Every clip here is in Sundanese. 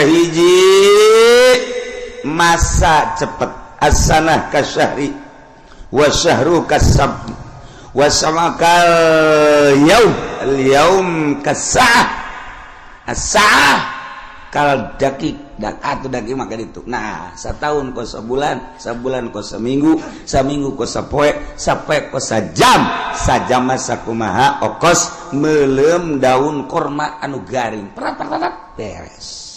kahiji masa cepet as-sanah kasyahri wa syahru kasab wa samakal yaum kasah as-sa'ah kal dakik atau daki maka itu. Nah, setahun ko sebulan, sebulan ko seminggu, seminggu ko sapoe, sapoe ko sajam, sajam sakumaha okos meleum daun korma anu garing. Perat beres.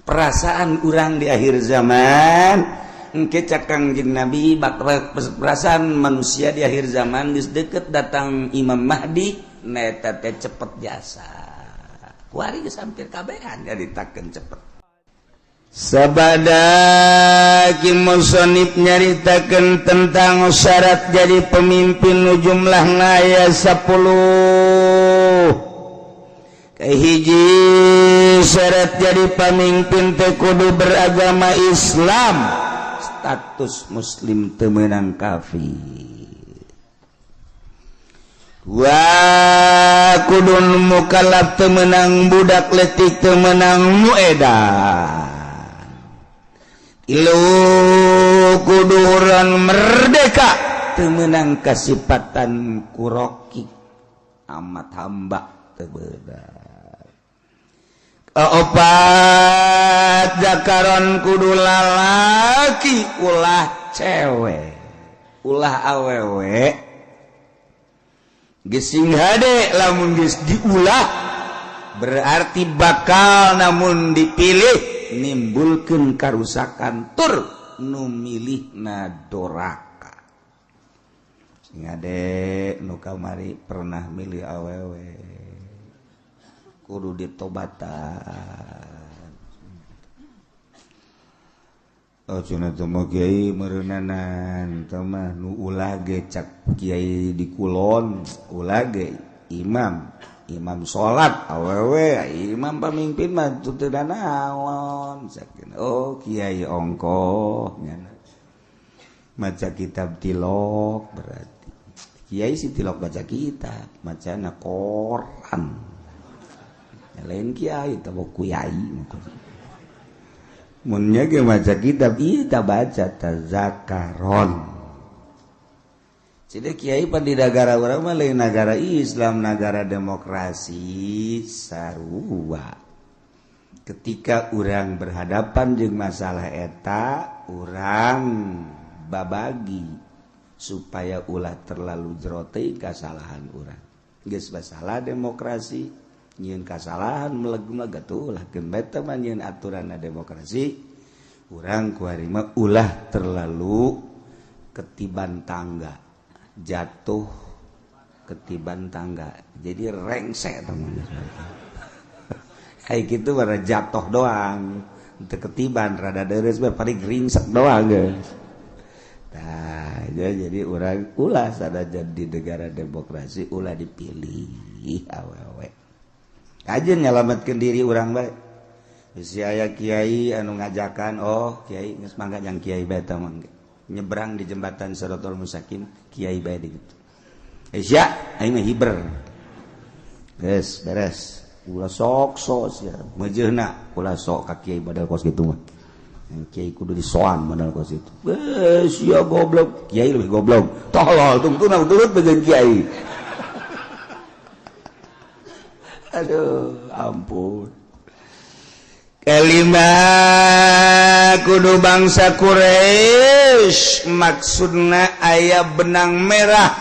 Perasaan urang di akhir zaman, engke cakang jeung Nabi perasaan manusia di akhir zaman geus deukeut datang Imam Mahdi, neta teh cepet jasa. Kuari geus hampir kabehan nyaritakeun cepet. Sabada ki musannif nyaritakeun tentang syarat jadi pemimpin nu jumlahna aya 10. Kahiji syarat jadi pemimpin teh kudu beragama Islam, status muslim teu meunang kafir. Wa kudun mukallaf teu meunang budak leutik teu meunang muedan. Ilu kuduran merdeka teu meunang kasipatan kuroki amat hamba teu beunang. Opat zakaron kudu lalaki ulah cewek ulah awewe geus sing hade lamun geus diulah berarti bakal namun dipilih nimbulkeun karusakan tur nu milihna doraka. Sing ade nu kamari pernah milih awewe kudu ditobatan. Oh cenah teh mah kiai meureunanan teh mah nu ulah ge cak kiai di kulon ulah ge imam salat awewe imam pamimpin mah teu naon sakeun. Oh kiai ongkoh nyana maca kitab tilok berarti kiai si tilok baca kitab macana Quran lain kiai teh kuyai mun nya ge maca kitab ieu tah baca tazakaron. Jadi kiai pan di negara urang mah lain negara Islam, negara demokrasi sarua. Ketika urang berhadapan jeung masalah eta, urang babagi supaya ulah terlalu jero teuing kasalahan urang. Geus masalah demokrasi, nyieun kasalahan meleg-meleg atuh ulah keun beta mah nyieun aturanna demokrasi, urang kuari mah ulah terlalu ketiban tangga. Jatuh ketiban tangga jadi rengsek teman. Kayak gitu baru jatuh doang untuk ketiban rada deres paling ringsek doang guys. Nah jadi orang ulah sada jadi negara demokrasi ulah dipilih awewe kajian nyelamatkan diri orang baik. Si aya kiai anu ngajakan oh kiai geus mangga yang kiai beta mangga nyebrang di jembatan Siratul Mustaqim kiai bae gitu. Isya aing mah hiber. Geus beres. Ulah sok sia. Mejeuna ulah sok ka kiai badal kos kitu mah. Kiai kudu disoan badal kos itu. Sia goblok, kiai lebih goblok. Tolol tungtuna turut begeun kiai. Aduh, ampun. Kelima kudu bangsa Quraisy maksudna aya benang merah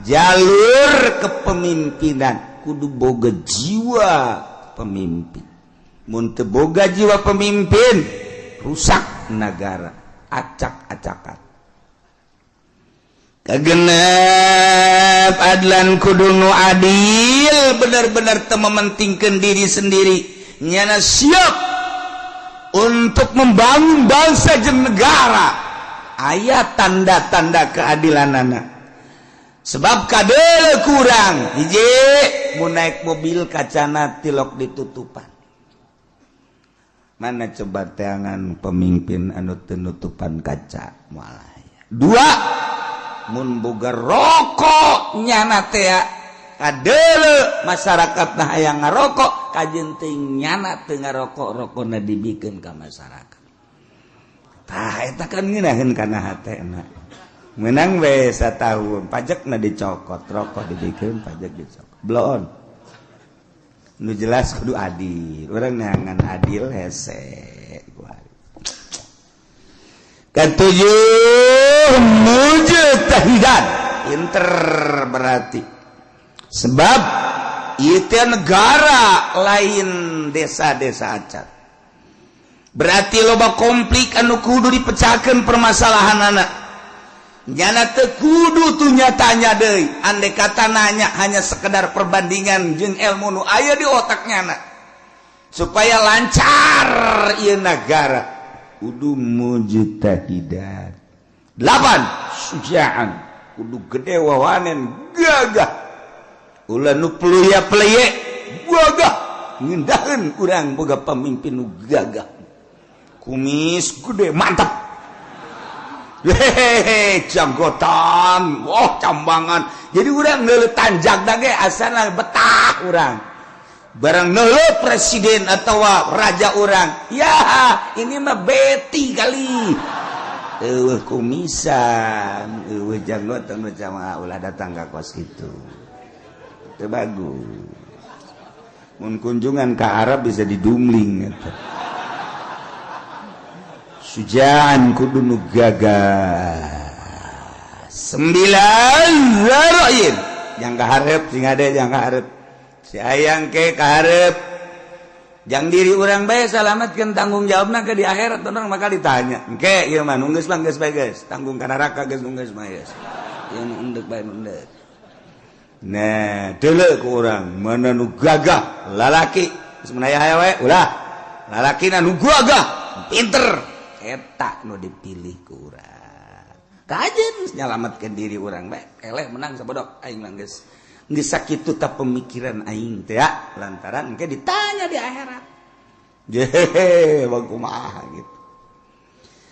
jalur kepemimpinan kudu boga jiwa pemimpin. Mun teu boga jiwa pemimpin rusak negara acak-acakan. Kagenep adlan kudu nu adil bener-bener teu mementingkeun diri sendiri. Nyana siap untuk membangun bangsa jeung negara. Aya tanda-tanda keadilanana. Sebab kadele kurang hiji mun naik mobil kacana tilok ditutupan. Mana coba teangan pemimpin anu teu nutupan kaca moal aya. Dua mun boga rokok nyana teh kadele masyarakatna hayang ngarokok kajenting nyana teu ngarokok-rokona dibikeun ka masyarakat. Tah eta kan ngeunaheun kana hatena. Menang we satahun pajakna dicokot, rokok dibikeun pajak dicokot. Bloon. Nu jelas kudu adil. Urang neangan adil hese. Ketujuh mujtahidan. Pinter berarti. Sebab itu negara lain desa-desa acat. Berarti loba konflik anu kudu dipecahkeun permasalahan anak. Nyana teu kudu tuh nyatanya deui. Andai kata nanya hanya sekedar perbandingan jeung ilmu nu aya di otaknya anak. Supaya lancar ieu negara kudu mujtahidan. 8 sujaan kudu gede wawanen gagah. Ulah nu pelye gagah ngindaheun urang boga pamimpin nu gagah. Kumis gede mantap. Hehehe, janggotan, cambangan. Jadi urang neuleuh tanjagna ge asana betah urang. Barang neuleuh presiden atau raja urang, ya ini mah beti kali. Eueuh kumisan, eueuh janggotan nu jamaah ulah datang ka kos kitu. Teu bagus. Mun kunjungan ka Arab bisa didumling eta. Sujaan kudu nu gagah. 9 zaroin yang kaharep sing ade yang kaharep si ayang ke kaharep jang diri urang bae salametkeun tanggung jawabna ke di akhirat orang maka ditanya engke ieu mah nu geus mah geus bae geus tanggung ka neraka geus nu geus mah geus ieu nu endek bae nu endek. Nah deuleu ku urang mana nu gagah lalaki geus menaya hae we ulah lalakina nu gagah pinter eta nu dipilih ku urang. Kajen nyalametkeun diri urang bae. Eleh menang sabodok aing mah geus sakitu ta pemikiran aing teh ya lantaran engke ditanya di akhirat. Jehe kumaha gitu.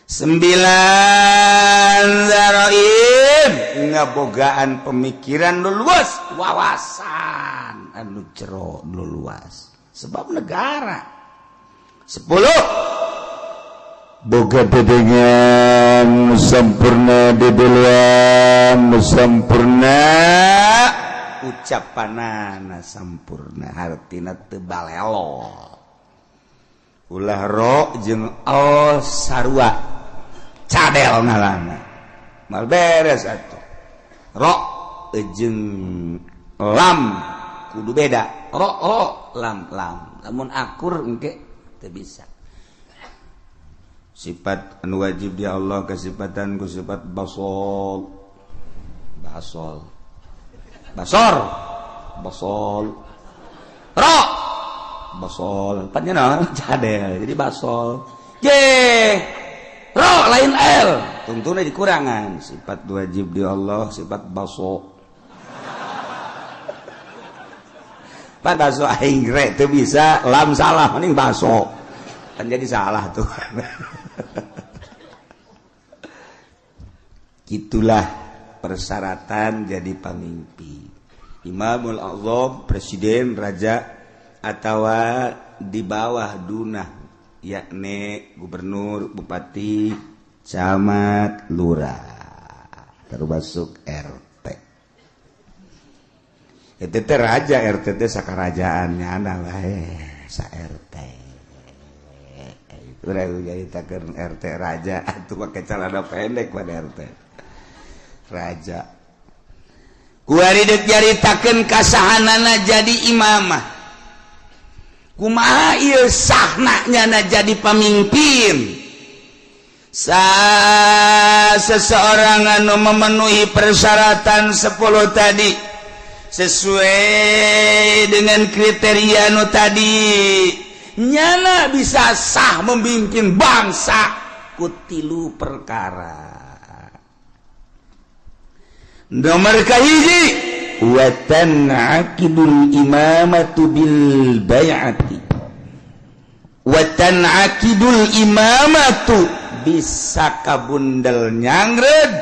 9 zaraib ngabogaan pemikiran nu luas, wawasan anu jero nu luas. Sebab negara. 10 boga dedengan sempurna dedeluan sempurna ucapanana sampurna hartina teu balelo ulah ro jeung al sarua cadel ngalana mal beres atuh ro jeung lam kudu beda ro lam lamun akur engke teu bisa. Sifat anu wajib di Allah kesifatan ku sifat basol ro basol panjana cadel jadi basol ro lain l tungtuna dikurangan sifat wajib di Allah sifat baso pan baso aing re teu bisa lam salah mending baso kan jadi salah tuh. Gitulah persyaratan jadi pemimpin. Imamul Azam, presiden, raja, atau di bawah dunah, yakni gubernur, bupati, camat, lurah, termasuk RT. Itu raja RT itu sakarajaannya anak sa RT. Urang jadi takeun RT raja atuh make celana pendek pada RT raja kuari deuk nyaritakeun kasahanana jadi imamah kumaha ieu sahna nyana jadi pamimpin seseorang anu memenuhi persyaratan 10 tadi sesuai dengan kriteria anu tadi nyana bisa sah memimpin bangsa kutilu perkara. Nomor kahiji wa tan'aqidul imamatu bil bai'ati wa tan'aqidul imamatu bisa kabundel nyangred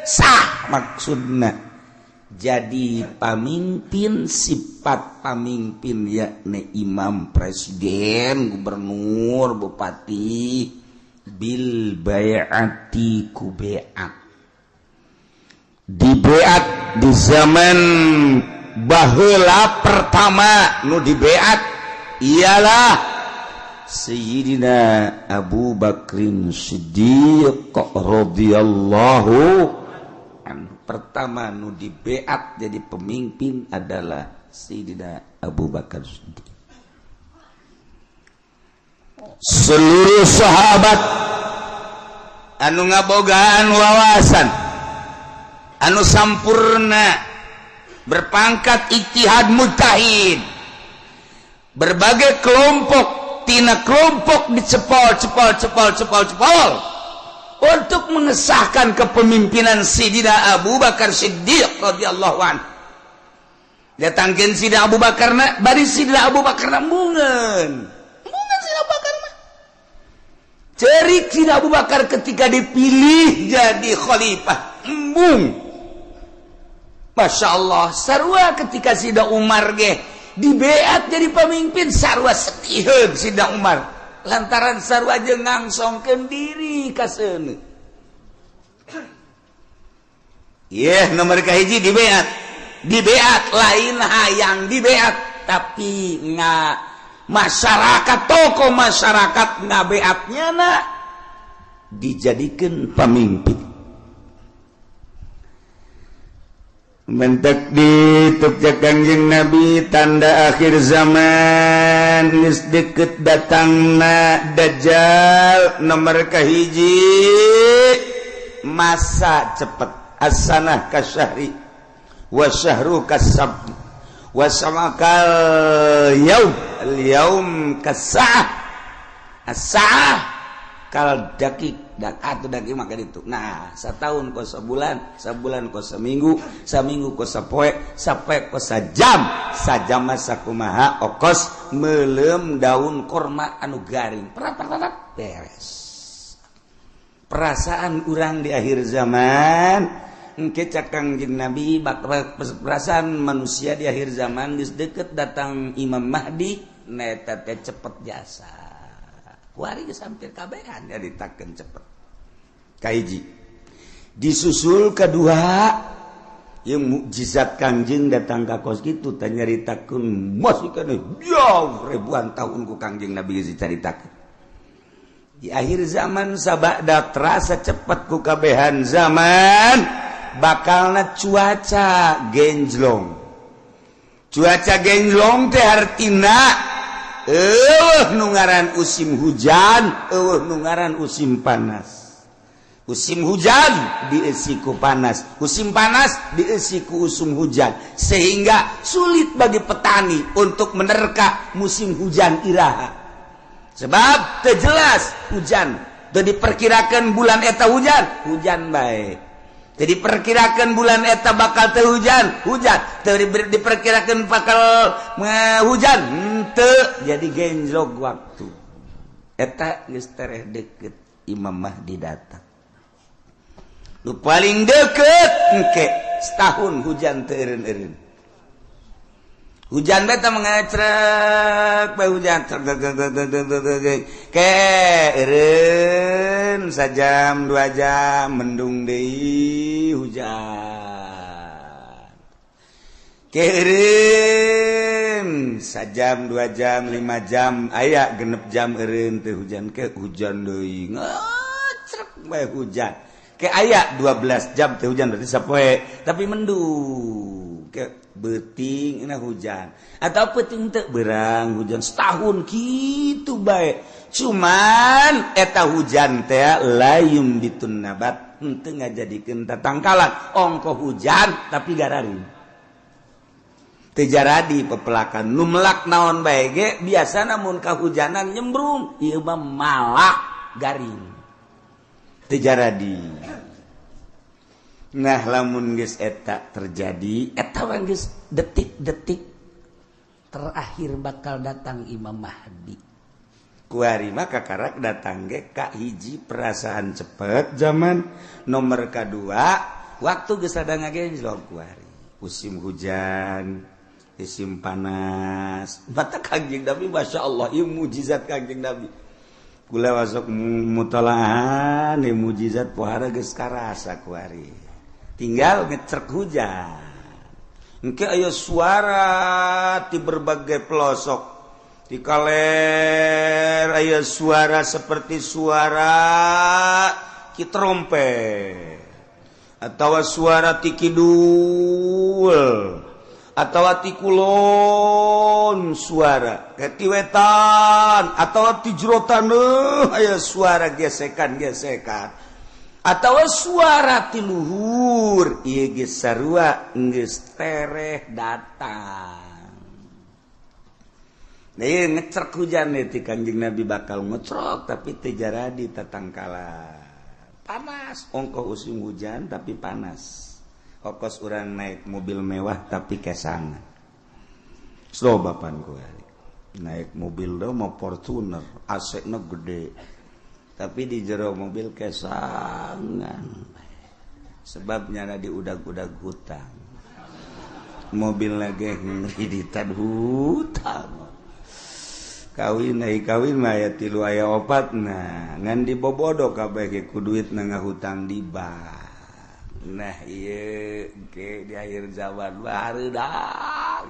sah maksudna jadi pamimpin sifat pamimpin yakni imam presiden gubernur bupati bil bai'ati ku bai'at di bai'at di zaman baheula pertama nu di bai'at ialah Sayyidina Abu Bakrin Siddiq radhiyallahu anhu. Pertama nu di beat jadi pemimpin adalah Sayyidina Abu Bakar Siddiq. Seluruh sahabat anu ngabogaan wawasan anu sampurna berpangkat ijtihad mujtahid berbagai kelompok tina kelompok dicepol untuk mengesahkan kepemimpinan Sayyidina Abu Bakar Siddiq radhiyallahu anhu. Datangkeun Sayyidina Abu Bakar bari Sayyidina Abu Bakar mungeun Sayyidina Abu Bakar mah. Cerik Sayyidina Abu Bakar ketika dipilih jadi khalifah embung. Masya Allah, sarua ketika Sayyidina Umar ge dibeat jadi pemimpin sarua sediheuh Sayyidina Umar. Lantaran sarua jeung ngangsongkeun diri ka seuneu. Yeh, nomor kahiji dibeat. Dibeat lain hayang dibeat, tapi masyarakat tokoh masyarakat ngabeatnya dijadikeun pemimpin. Mentek dituk Kangjeng Nabi tanda akhir zaman geus deukeut datangna Dajjal. Nomor kahiji masa cepet as-sanah kasyahri wa syahru kasab wa samakal yaum kasa'ah as-sa'ah kal dakik atau daki maka itu. Nah, satahun ko sabulan, sabulan ko saminggu, saminggu ko sapoe, sapoe ko sajam, sajam sakumaha okos meuleum daun korma anu garing. Perat beres. Perasaan urang di akhir zaman engke cak Kangjeng Nabi perasaan manusia di akhir zaman geus deukeut datang Imam Mahdi neta teh cepet jasa. Kuari geus hampir kabehan ya ditakeun cepet. Kahiji. Disusul kedua yang mukjizat Kangjeng datang ka kos kitu teh nyaritakeun masih kana jauh ribuan tahun ku Kangjeng Nabi geus dicaritakeun. Di akhir zaman sabada terasa cepet ku kabehan zaman bakalna cuaca genjlong. Cuaca genjlong teh artina nu ngaran usim hujan, nu ngaran usim panas. Usim hujan diisi ku panas, usim panas diisi ku usum hujan, sehingga sulit bagi petani untuk menerka musim hujan iraha. Sebab terjelas hujan, teu diperkirakan bulan eta hujan bae. Teu diperkirakan bulan eta bakal teu hujan, teu diperkirakan bakal hujan, henteu jadi genjlog waktu. Eta geus tereh deukeut Imam Mahdi datang. Nu paling deukeut engke setahun hujan teu eureun-eureun. Hujan beta mengacrek bae hujan ke eureun sajam 2 jam mendung deui hujan. Ke eureun sajam 2 jam 5 jam aya genep jam eureun teu hujan ke hujan deui ngacrek bae hujan. Ke aya 12 jam teh hujan berarti sapoe tapi mendung ke beuting ina hujan atau peuting teu beurang hujan setahun kitu bae cuman eta hujan teh layum bitun nabat henteu ngajadikeun tatangkalan ongko hujan tapi gararing teu jaradi pepelakan nu melak naon bae ge biasana mun kahujanan nyembrung ieu mah malak garing teu jaradi. Nah lamun geus eta terjadi eta geus detik-detik terakhir bakal datang Imam Mahdi. Kuari mah kakarak datang ge ka hiji perasaan cepet zaman, nomor kadua waktu geus ada ngagenjlog kuari. musim hujan musim panas mata Kangjeng Nabi Masya Allah ieu mujizat Kangjeng Nabi kula masuk mutalaah mujizat pohara geus karasa ku ari tinggal ngecerk hujan engke aya suara di berbagai pelosok di kaler aya suara seperti suara ki trompet atau suara ti kidul atau ti kulon suara ti wetan atau ti jerotan aya suara gesekan atau suara ti luhur ieu ge sarua geus tereh datang ieu ngecerk hujan ti Kanjeng Nabi bakal ngecrok tapi teu jaradi tatangkala panas ongkoh musim hujan tapi panas ongkos orang naik mobil mewah tapi kesangan slow bapan gue naik mobil do mau Fortuner AC-na gede tapi di jero mobil kesangan sebabnya di udag-udag hutang mobil lagi ngeriditan hutang kawin mah aya 3 aya 4 ngan dibobodo kabeh ge ku duit na ngahutang di bank nah ieu ge di akhir zaman baru dah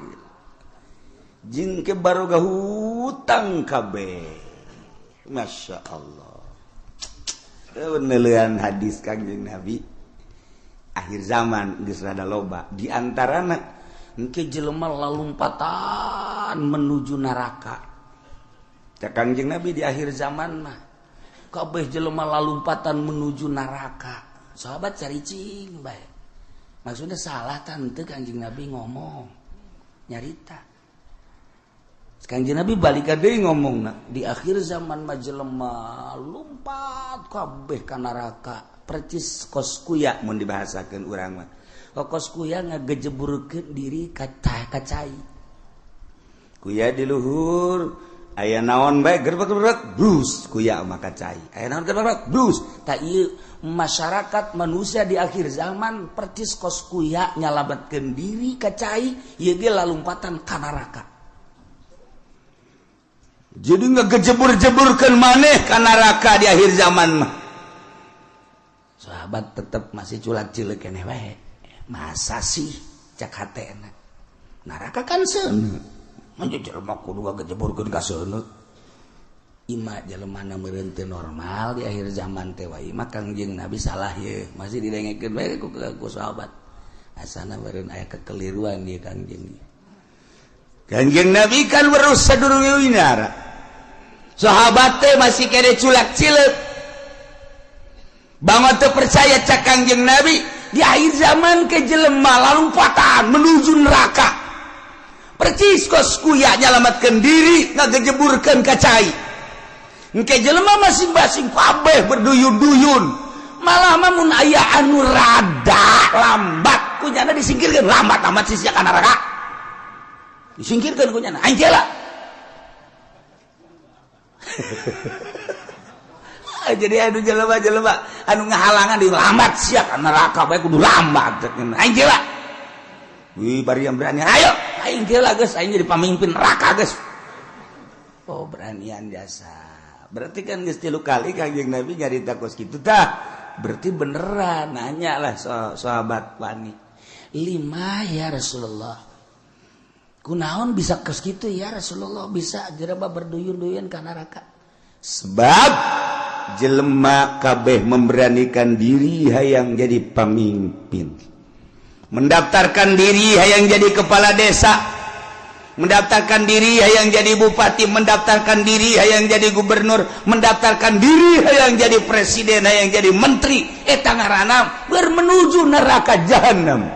jin ke baru hutang kabeh Masya Allah peneleuan hadis Kanjeng Nabi akhir zaman geus rada loba di antarana engke jelema lalumpatan menuju neraka Kanjeng Nabi di akhir zaman mah kabeh jelema lalumpatan menuju neraka. Sahabat caricing bae. Maksudnya salah tante Kanjeng Nabi ngomong nyarita. Kanjeng Nabi balik deui ngomongna di akhir zaman mah jelema lumpat kabeh ka neraka. Percis kos kuya mun dibahasakeun urang mah. Kos kuya ngagejeburkeun diri ka cai. Kuya di luhur aya naon bae gerbek brus kuya maka cai aya naon gerbek brus ta ieu masyarakat manusia di akhir zaman percis kos kuya nyalametkeun diri ka cai ieu ge lalumpatan ka neraka jadi ngagejebur-jeburkeun maneh ka neraka di akhir zaman mah sahabat tetep masih culat cileuk keneh wae masa sih cak hatena neraka kan seuneu manja jelema kudu ngagejeburkeun ka seuneu ima jelemana meureun teu normal di akhir zaman teh wae mah Kangjeng Nabi salah ye masih didengekeun bae ku sahabat asana meureun aya kekeliruan ieu Kangjeng Nabi kan weruh sadurunge winara sahabat teh masih kere culak cileuk banget teu percaya cak Kangjeng Nabi di akhir zaman ke jelema lalumpatan menuju neraka percis kos kuya nyalamatkeun diri ngagejeburkeun ka cai engke jelema masing-masing kabeh berduyun-duyun malah mah mun aya anu rada lambat kunyana disingkirkeun lambat amat sih ka neraka disingkirkeun kunyana aing teh lah jadi anu jelema-jelema anu ngahalangan di lambat sia ka neraka bae kudu lambat aing teh lah wih bari yang berani ayo aing teh lah geus aing jadi pamimpin neraka geus oh beranian jasa berarti kan geus 3 kali Kanjeng Nabi nyarita kos kitu tah berarti beneran nanya lah sahabat wani 5 ya Rasulullah kunaon bisa kos kitu ya Rasulullah bisa jereba berduyun-duyun ka neraka sebab jelema kabeh memberanikan diri hayang jadi pamimpin mendaftarkan diri hayang jadi kepala desa mendaftarkan diri hayang jadi bupati mendaftarkan diri hayang jadi gubernur mendaftarkan diri hayang jadi presiden hayang jadi menteri eta ngaranna bermenuju neraka jahanam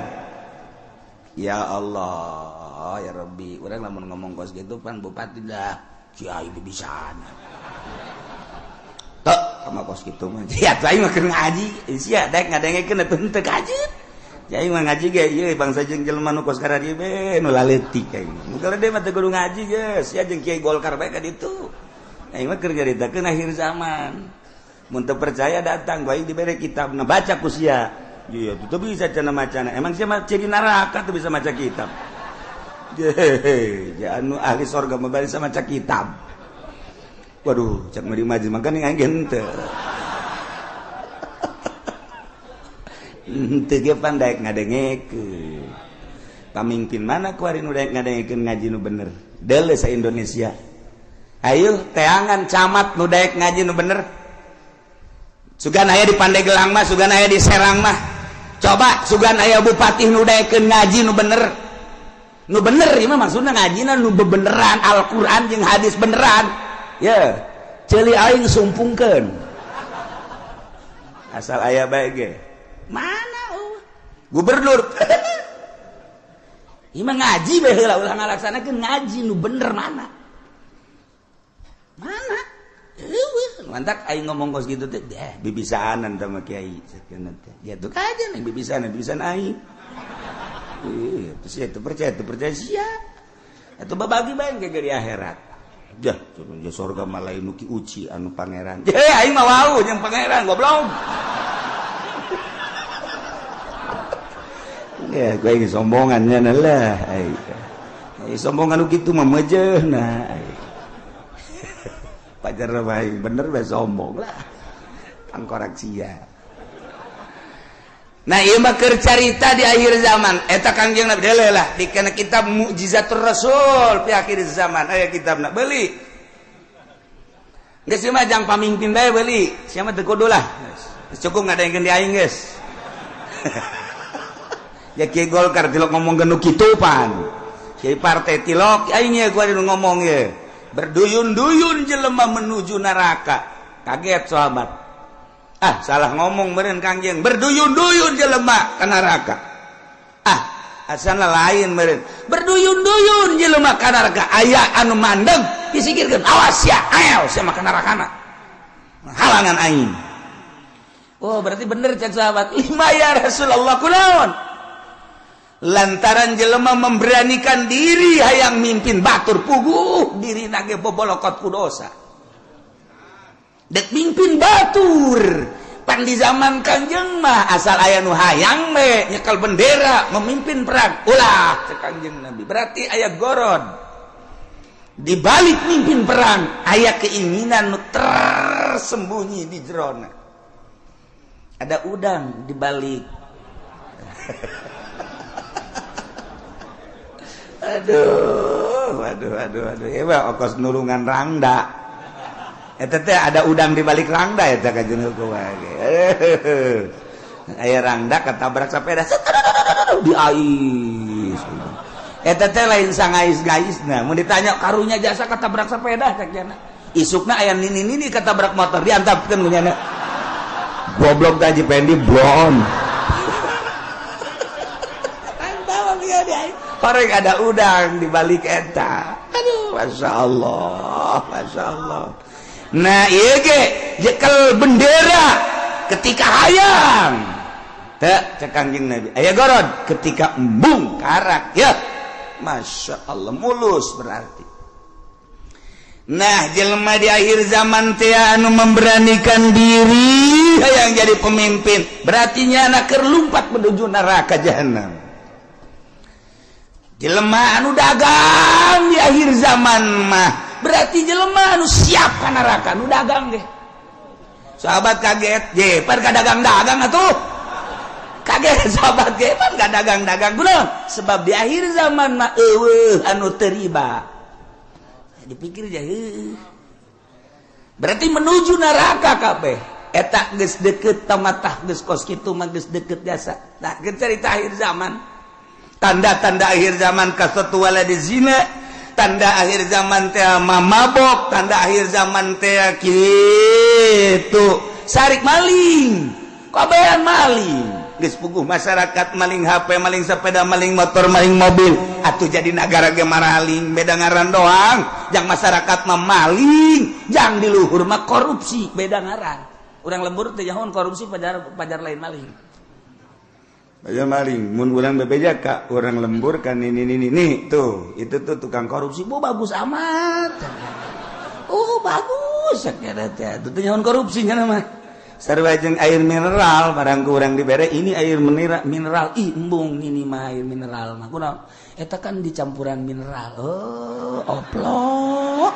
ya Allah ya Rabbi urang lamun ngomong kos gitu pan bupati dah kiai dibisaan tok sama kos gitu mah ya aing mah keur ngaji sia daek ngadengekeun atuh teu kajeut jadi mah ngaji ge ieu bangsa jeung jelema nu kos ka dieu be nu laletik aing. Muga de mah teu kudu ngaji geus, sia jeung Kiai Golkar bae ka ditu. Aing mah keur nyaritakeun akhir zaman. Mun teu percaya datang bae dibere kitabna baca ku sia. Iya, itu bisa cana macana. Emang siapa jadi neraka tuh bisa maca kitab? Ya anu ahli sorga membalik sama maca kitab. Waduh, cak meri maju makan yang agen teu. Teu ge pandai ngadengekeun. Pamimpin mana kuari nu daek ngadengekeun ngaji nu bener? Deuleu sa Indonesia. Ayo teangan camat nu daek ngaji nu bener. Sugan aya di Pandeglang mah, sugan aya di Serang mah. Coba sugan aya bupati nu daekeun ngaji nu bener. Nu bener ieu mah maksudna ngajina nu bebeneran Al-Qur'an jeung hadis beneran. Ya, ceuli aing sumpungkeun. Asal aya bae ge. Mana gubernur? Ieu mah ngaji bae heula ulah ngalaksanakeun ngaji nu bener mana? Mana? Mantak aing ngomong kos gitu teh, bibisaanan sama kiai sakeuna teh. Gitu aja nih bibisaan aing. Itu percaya sia. Atuh babagi bae ge di akhirat. Dah, turun je surga mah lain nu ki uci anu pangeran. Aing mah wau jeung pangeran goblok. Ya, gue ini sombongannya lah. Sombongan gitu mah meujeuna. Pajar baik bener bae sombong lah. Tangkorak sia. Nah, ieu mah keur carita di akhir zaman. Eta Kangjeng Nabi deuleu lah dikena kitab Mukjizatur Rasul fi akhir zaman. Aya kitabna beuli. Geus mah jang pamimpin bae beuli. Sia mah teu kudu lah. Cukup ngadaengkeun di aing geus. Ya Kiai Golkar tilok ngomong genu kitu pan. Kiai partai tilok aing ye gua ngomong ye. Berduyun-duyun jelema menuju neraka. Kaget sahabat. Salah ngomong meureun Kangjeng. Berduyun-duyun jelema ka neraka. Asana lain meureun. Berduyun-duyun jelema ka neraka. Aya anu mandeg disikirkeun. Awas ya, ayo sia mah ka nerakana. Halangan aing. Oh, berarti bener cek sahabat. Lima ya Rasulullah kunaon? Lantaran jelema memberanikan diri hayang mimpin batur puguh diri nage bobolokot ku dosa. Dek mimpin batur pan di zaman Kangjeng mah asal aya nu hayang we nyekel bendera memimpin perang ulah cek Kangjeng Nabi. Berarti aya gorod di balik mimpin perang aya keinginan nu tersembunyi di jerona. Ada udang di balik. Aduh. Ieu mah ongkos nulungan rangda. Eta teh ada udang di balik rangda eta ka jeung hukum wae. Aya rangda katabrak sapeda di ais. Eta teh lain sangais-gaisna. Mun ditanya karunya jasa katabrak sapeda cak cenah. Isukna aya nini-nini katabrak motor diantapkeun ku nya. Goblok Haji Pendi blon. Orang ada udang di balik eta. Aduh, masya Allah. Nah, iya ge, jekel bendera ketika hayang. Teu cek Kangjeng Nabi. Aya gorod ketika embung karak ya. Masya Allah mulus berarti. Nah, jelema di akhir zaman teh anu memberanikan diri hayang jadi pemimpin, berarti nya anak keur lumpat menuju neraka jahanam. Jelema anu dagang di akhir zaman mah berarti jelema anu siap ka neraka nu dagang ge. Sahabat kaget, je pan ka dagang-dagang atuh. Kaget sahabat ge pan ka dagang-dagang kunaon? Sebab di akhir zaman mah eueuh anu teu riba. Dipikir jah berarti menuju neraka kabeh. Eta geus deukeut tamatah geus kos kitu mah geus deukeut jasa. Nah, geus cerita akhir zaman. Tanda-tanda akhir zaman kasatu waladi zina, tanda akhir zaman teh mabok, tanda akhir zaman teh kitu sarik maling, kabehan maling, geus puguh masyarakat maling HP, maling sepeda, maling motor, maling mobil, atuh jadi negara ge maraling, beda ngaran doang, jang masyarakat mah maling, jang di luhur mah korupsi, beda ngaran. Urang lembur teh nyahoan korupsi pajar lain maling. Aja maling, mun urang bebeja ka urang lembur kan ini tuh, itu tuh tukang korupsi, bagus amat. Bagus sakit teh. Itu nyaon korupsi nya mah. sarua jeung air mineral barang kurang dibere ini air mineral embung ini mah air mineral mah kunaon eta kan dicampuran mineral oplok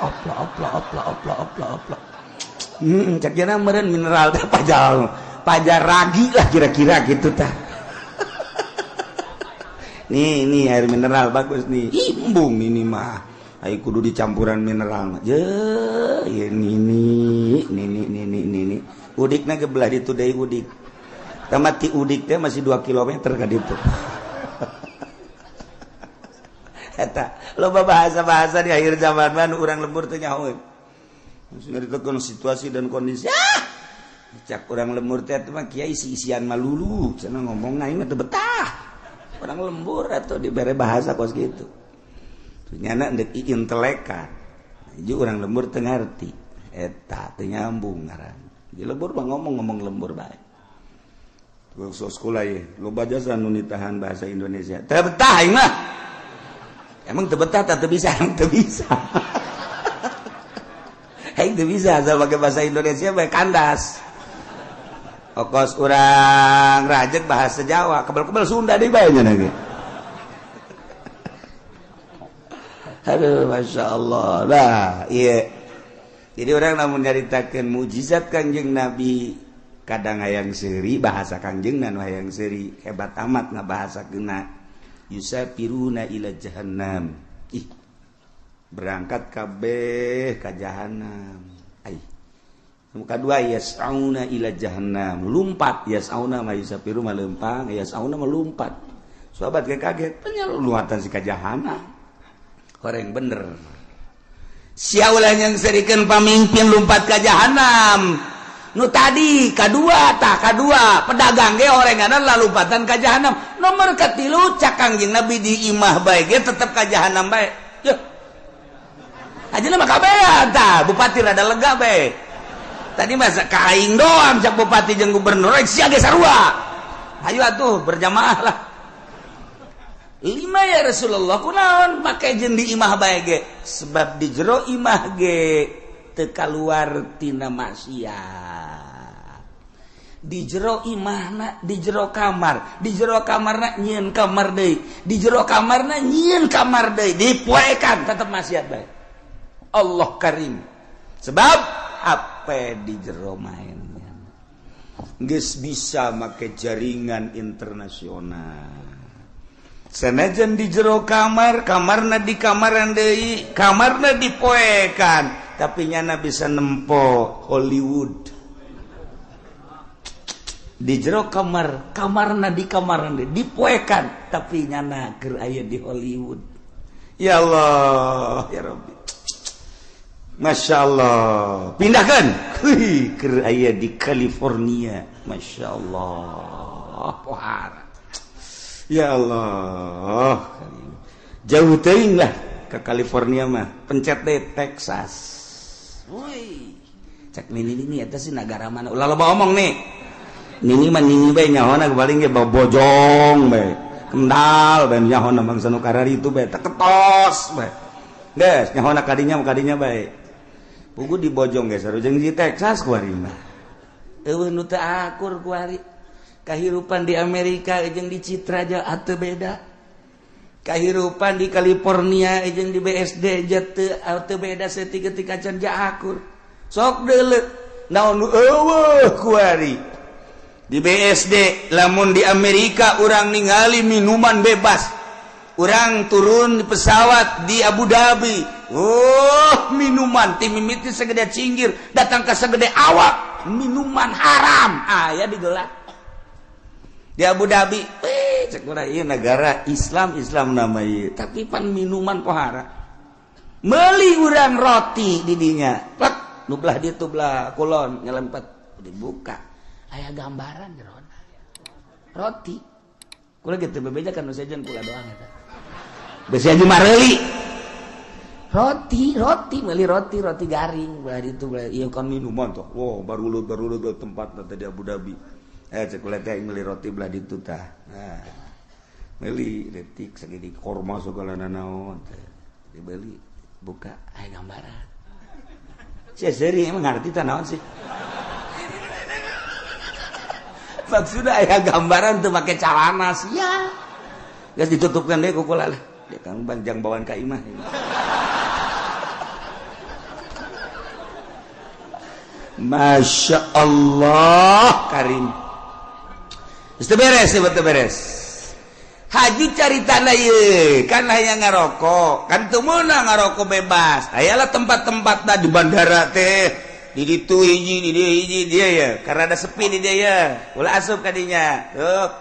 cek jana meureun mineral teh pajar ragi lah kira-kira gitu tah nih air mineral bagus nih embung ini mah ai kudu dicampuran mineral mah je ini udikna ge belah ditu deui udik tamati udik teh masih 2 kilometer ka ditu eta loba bahasa-bahasa di akhir zaman mah urang lembur teh nyaho maksudna ditekan situasi dan kondisi cak urang lembur teh mah kiai isi-isian mah lulu cenah ngomong aing mah teu betah urang lembur atuh dibere bahasa kos kitu nyana ndek intelekan ieu urang lembur teu ngarti eta teu nyambung ngaran di lembur mah ngomong lembur bae so sekolah ye loba jasa nu nitahan bahasa Indonesia teu betah aing mah emang teu betah teu bisa teu bisa aing teu bisa asal pakai bahasa Indonesia bae kandas okos urang rajek bahasa Jawa kebal-kebal Sunda deui bae nya ge. Aduh, Masya Allah. Nah, iya. Jadi orang namun nyaritakeun mujizat Kangjeng Nabi kadang hayang seuri bahasa Kangjeng nu hayang seuri hebat amat ngabahasakeunna yusafiruna ila jahannam. Ih. Berangkat kabeh ka jahanam. Ai. Nu kadua yas'auna ila jahannam, lumpat yas'auna mah yusafiru mah leumpang, yas'auna mah lumpat. Sahabat kaget, penyaluatan si ka jahanam. Orang bener siaulah yang serikeun pamimpin lumpat ka jahanam nu tadi kadua pedagang ge orangana lalumpatan ka jahanam nomor katilu cak Kangjeng Nabi di imah bae ge tetep ka jahanam bae yeuh ajeuna mah kabehan tah bupati rada lega bae tadi masa ka aing doang cak bupati jeung gubernur sia ge sarua ayo atuh berjamaah lah 5 ya Rasulullah kunaon make jeung di imah bae ge sebab di jero imah ge teu kaluar tina maksiat di jero imahna di jero kamarna nyieun kamar deui di jero kamarna nyieun kamar deui dipoekan tetep maksiat bae Allah Karim sebab apa di jero mainnya geus bisa make jaringan internasional sanajan di jero kamarna di kamaran deui kamarna dipoekan tapi nyana bisa nempo Hollywood di jero kamarna di kamaran deui dipoekan tapi nyana keur aya di Hollywood ya Allah ya Rabbi Masya Allah pindahkan keur aya di California Masya Allah pohara ya Allah jauh teuing lah ke California mah pencet deh Texas woi cek nini eta sih negara mana ulah loba omong nih nini mah nini bae nyahona paling ge bojong bae kendal bae nyahona bangsa nu karari itu bae teketos bae geus nyahona kadinya bae pugu di bojong geus sareng di Texas kuari mah eueuh nu teu akur kuari kahirupan di Amerika jeung di Citra aja atuh beda kahirupan di California jeung di BSD atuh beda setika can akur sok deuleu naon nu eueuh kuari di BSD lamun di Amerika urang ningali minuman bebas urang turun di pesawat di Abu Dhabi minuman ti mimiti segede cinggir datang ke segede awak minuman haram aya digelar di Abu Dhabi, cek urang ieu negara Islam nama ieu, tapi pan minuman pohara. Meuli urang roti di dinya, plek nu belah ditu belah kulon nyelempet dibuka. Aya gambaran jerona. Roti. Kula kitu bebejakan nu sejen kula doang eta. Besi aja mareuli. Roti meuli roti garing belah ditu belah ieu kan minuman tuh. Wow, barulut tempat tadi di Abu Dhabi. Cek ulah teh meuli roti belah ditu tah. Nah. Meuli detik sagede korma segala naon teh. Dibeli buka aya gambaran. Sia seuri emang ngarti tah naon sih. maksudnya aya gambaran teu make calana sia geus ditutupkeun deui ku kula lah dia Kang Banjang bawaan ka imah Masya Allah Karim itu beres haji carita ye kan hanya ngarokok kan tumuna ngarokok bebas ayalah tempat-tempat di bandara teh di ditu hiji dia ya karena ada sepi di dia ya ulah asup kadinya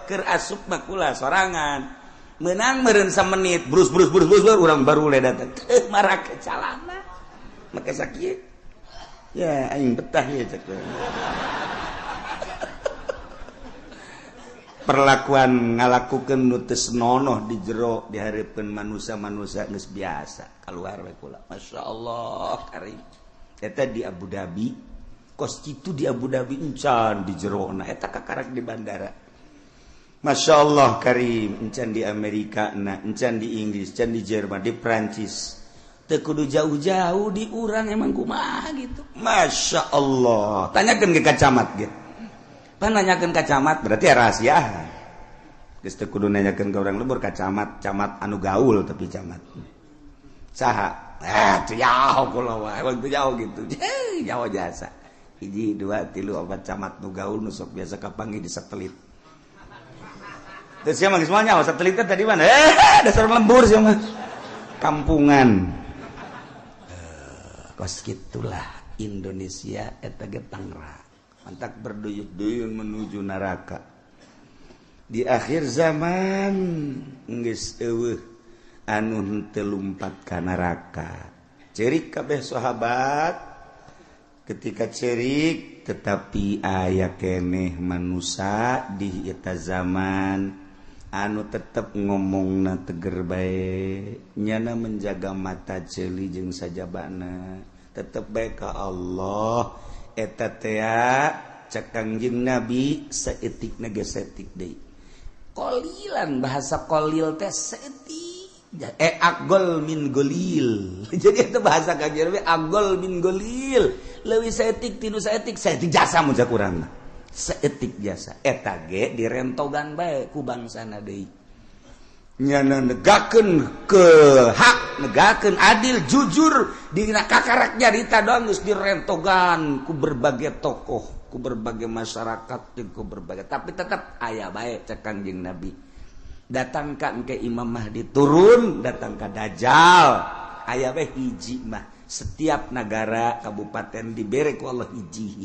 keur asup mah kula sorangan menang meureun menit brus urang baru le datang marah ke calana make sakieu ya aing betah ya cek perlakuan ngalakukeun nu teu senonoh di jero dihareupeun manusia-manusia geus biasa kaluar we kula masyaallah karim eta di Abu Dhabi kos kitu di Abu Dhabi encan di jerona eta kakarak di bandara masyaallah karim encan di Amerika na encan di Inggris encan di Jerman di Prancis teu kudu jauh-jauh di urang emang kumaha gitu masyaallah tanyakeun ke kacamat ge pananyakeun kacamat berarti rahasia geus teu kudu nanyakeun ka urang lembur kacamat camat anu gaul tapi camat saha teu jauh kula wae teu jauh gitu jauh jasa 1 2 3 4 camat nu gaul nu sok biasa kapanggih di satelit teu sia mah geus moal nyawa satelit tadi mana dasar lembur sia mah kampungan kos gitulah Indonesia eta ge Tangerang mantak berduyun-duyun menuju neraka di akhir zaman geus eueuh anu henteu lumpat ka neraka cerik kabeh sahabat ketika cerik tetapi aya keneh manusia di eta zaman anu tetep ngomongna teger bae nyana menjaga mata ceuli jeung sajabana tetep bae ka Allah eta teh cek Kangjeng Nabi saeutikna ge saeutik deui qalilan bahasa qalil teh saeutik aqol min golil jadi itu bahasa Kangjeng Nabi aqol min golil leuwih saeutik tinu saeutik jasa mun sakurang mah saeutik jasa eta ge direntogan bae ku bangsana deui nyana negakeun ke hak negakeun adil jujur dina kakarak nyarita doang geus direntogan ku berbagai tokoh ku berbagai masyarakat jeung ku berbagai tapi tetap aya bae cek Kangjeng Nabi datang ka engke Imam Mahdi turun datang ka Dajjal aya bae hiji mah setiap negara kabupaten dibere ku Allah hiji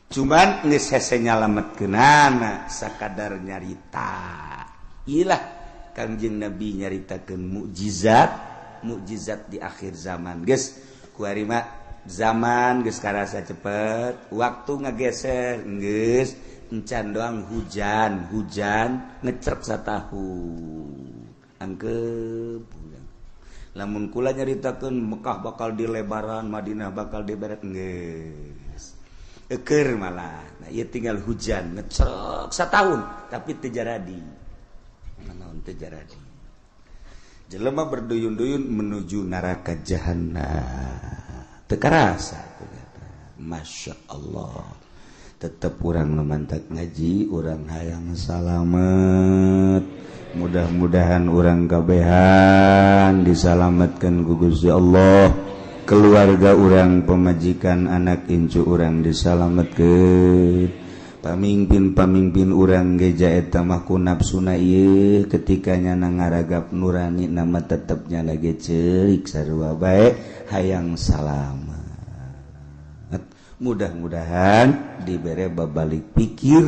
cuman geus hese nyalametkeunana sakadar nyarita ilah Kangjeng Nabi nyaritakeun mukjizat di akhir zaman geus kuari mah zaman geus karasa cepet waktu ngageser geus encan doang hujan ngecerep satahu angkep lamun kula nyaritakeun Mekah bakal dilebaran Madinah bakal diberet geus eukeur malah nah ieu tinggal hujan ngecerep satahun tapi teu jaradi naon teu jaradi jelema berduyun-duyun menuju neraka jahanam teu karasa Masya Allah tetep urang mantak ngaji urang hayang salamet mudah-mudahan urang kabehan disalametkeun ku Gusti Allah keluarga urang pemajikan anak incu urang disalametkeun pamimpin urang geja eta mah ku nafsuna ieu ketika nyana ngaragap nurani nama tetepnya lagi cerik sarua bae hayang salamet mudah-mudahan dibere babalik pikir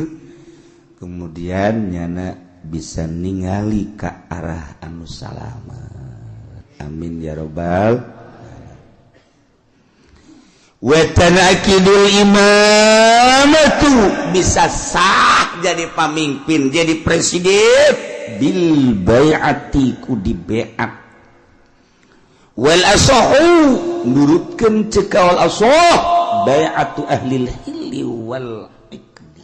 kemudian nyana bisa ningali ka arah anu salamet amin ya rabbal wa tanakidul imamatu bisa sah jadi pamimpin jadi presiden bil bai'ati ku di bai'at wal asahu nurutkeun cekal asah bai'atu ahlil hilli wal iqdi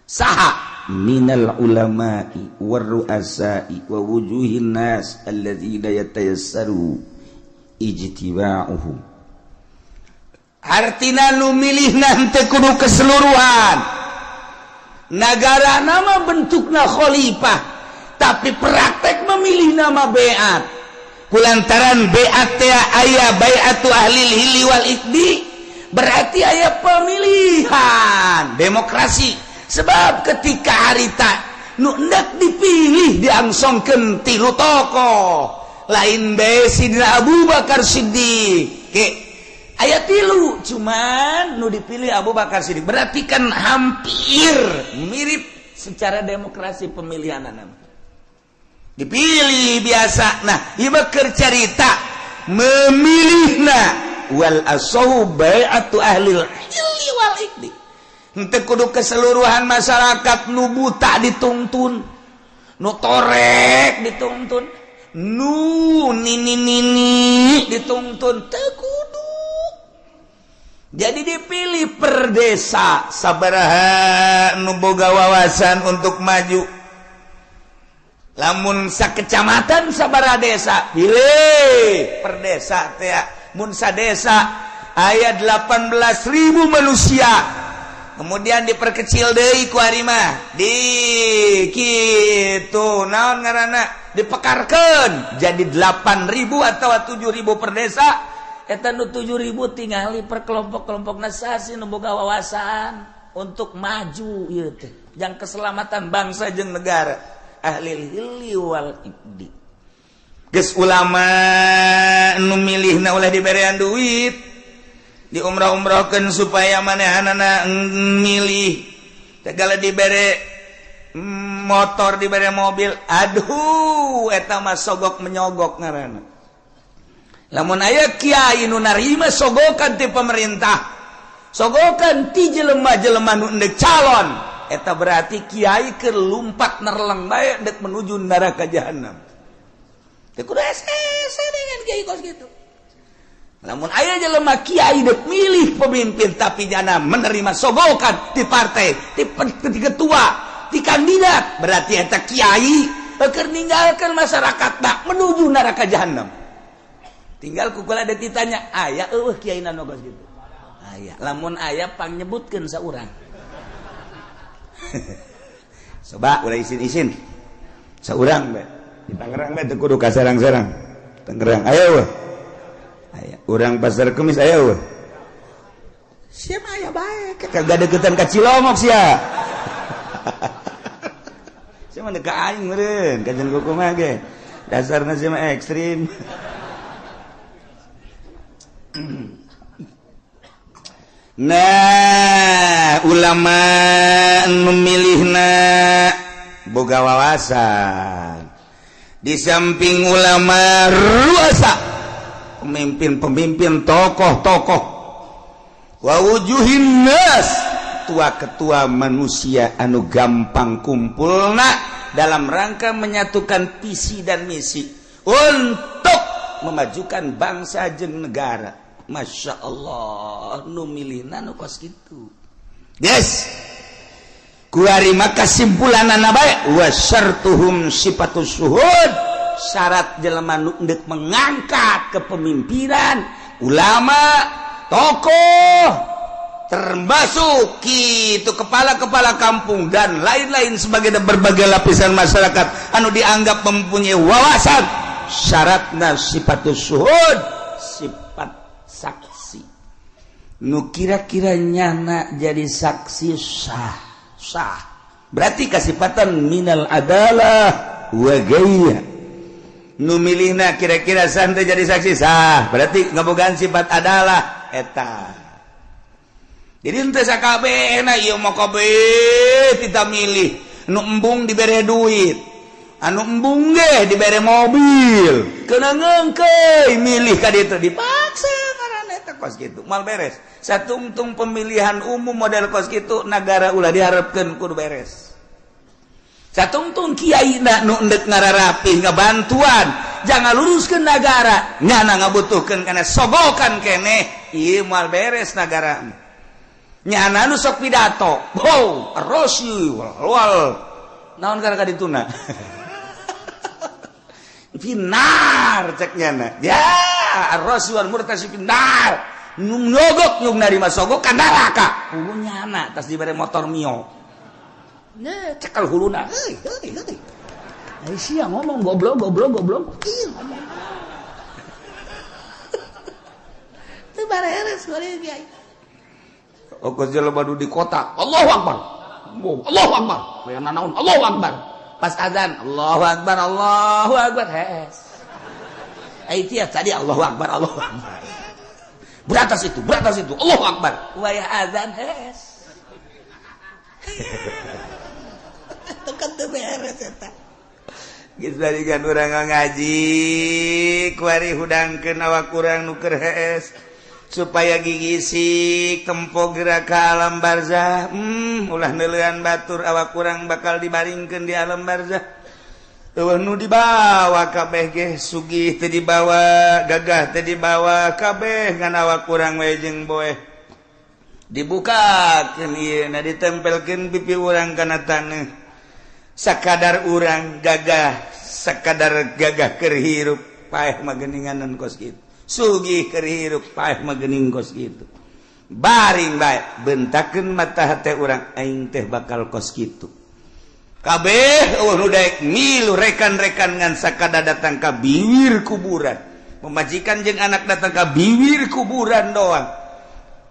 saha minal ulama'i war ru'asa'i wa wujuhin nas alladzina yatayassaru ijtiba'uhum artina nu milihna henteu kudu keseluruhan negara nama bentukna khalifah tapi praktek memilih nama beat kulantaran beat teh aya baiatu ahlil hilli wal iqdi berarti aya pemilihan demokrasi sebab ketika harita nu hendak dipilih diangsongkeun tilu tokoh lain bae Sidina Abu Bakar Siddiq ayat tilu cuman nu dipilih Abu Bakar Siddiq berarti kan hampir mirip secara demokrasi pemilihan dipilih biasa nah ieu keur carita memilihna wal asahu bai'atu ahlil hilli wal iqdi henteu kudu keseluruhan masyarakat nu buta dituntun nu torek dituntun nu nini dituntun teu kudu jadi dipilih per desa sabaraha nu boga wawasan untuk maju lamun sakecamatan sabaraha desa pilih per desa teh mun sadesa aya 18.000 manusia kemudian diperkecil deui ku ari mah di kitu naon ngaranna dipekarkeun jadi 8.000 atau 7.000 per desa eta nu 7.000 tingali per kelompok-kelompok nasasi nu boga wawasan untuk maju ieu teh jang keselamatan bangsa jeung negara ahlil hilli wal iqdi geus ulama nu milihna ulah diberean duit di umrah-umrahkeun supaya manehanana milih tegala dibere motor dibere mobil aduh eta mah sogok menyogok ngaranna lamun aya kiai nu narima sogokan ti pemerintah sogokan ti jelema-jelema nu endek calon eta berarti kiai keur lumpat nerleng bae dek menuju neraka jahanam teu kudu ese dengan kiai kos gitu lamun aya jelema kiai dek milih pemimpin tapi jana menerima sogokan ti partai ti ketua ti kandidat berarti eta kiai keur ninggalkeun masyarakatna menuju neraka jahanam tinggal kukula ada ditanya aya eueuh kiai nu kos gitu aya lamun aya pang nyebutkeun saurang coba ulah isin-isin saurang be di Tangerang be teu kudu ka sarang-sarang Tangerang aya weh aya urang Pasar Kemis aya weh sia mah aya bae kagak deketan ka Cilomok sia sia mah deuk ka aing meureun kajen kuku mah ge dasarna sia mah ekstrim nah ulama memilihna boga wawasan di samping ulama ruasa pemimpin-pemimpin tokoh-tokoh wa wujuhin nas tua-ketua manusia anu gampang kumpulna dalam rangka menyatukan visi dan misi untuk memajukan bangsa jeung negara. Masya Allah nu milihna nu kos kitu yes kuari maka simpulanana bae wa syartuhum sifatus syuhud syarat jelema nu endek mengangkat kepemimpinan ulama tokoh termasuk kitu kepala-kepala kampung dan lain-lain sebagai berbagai lapisan masyarakat anu dianggap mempunyai wawasan syaratna sifatus syuhud sifat saksi nu kira-kira nyana jadi saksi sah berarti kasifatan minal adalah wa gaya nu milihna kira-kira santai jadi saksi sah berarti ngabogaan sifat adalah eta jadi henteu sakabehna ieu mah kabeh kita milih nu embung dibere duit anu embung ge dibere mobil keuna ngeungkeuy milih ka ditu dipaksa kos gitu mal beres satungtung pemilihan umum model kos gitu negara ulah diharapkeun kudu beres satungtung kiai nu endek ngararapi ngabantuan jangan luruskeun negara nyana ngabutuhkeun kana sogokan keneh ieu mal beres negara nyana nu sok pidato wow rosi wal naon gara-gara dituna finar cek nyana ya rosi wal murtasi finar nyogok nyug narima sogok kan neraka nyana tas dibere motor mio cekal huluna. Aisyah ngomong goblok. Iya ngomong. Itu beres goreng kiai. Ongkos jelema di kota, Allahu Akbar. Allahu Akbar. Kayak nanaon Allahu Akbar. Pas azan, Allahu Akbar. Hes. Aitia tadi Allahu Akbar. Beratas itu. Allahu Akbar. Waya azan hes. Tekan teu beres eta. Geus balikan urang ngaji, kuari hudangkeun awak urang nu keur hees supaya gigisik tempo gerak ka alam barzah. Ulah neuleuan batur awak urang bakal dibaringkeun di alam barzah. Eueuh nu dibawa kabeh ge sugih teu dibawa, gagah teu dibawa, kabeh ngan awak urang we jeung boeh. Dibukakeun ieu na ditempelkeun pipi urang kana taneuh. Sakadar urang gagah, sakadar gagah keur hirup paeh mah geuninganan kos kitu. Sugih keur hirup paeh mah geuning kos kitu. Baring bae bentakeun mata hate urang aing teh bakal kos kitu. Kabeh nu daek milu rekan-rekan ngan sakada datang ka biwir kuburan. Pemajikan jeung anak datang ka biwir kuburan doang.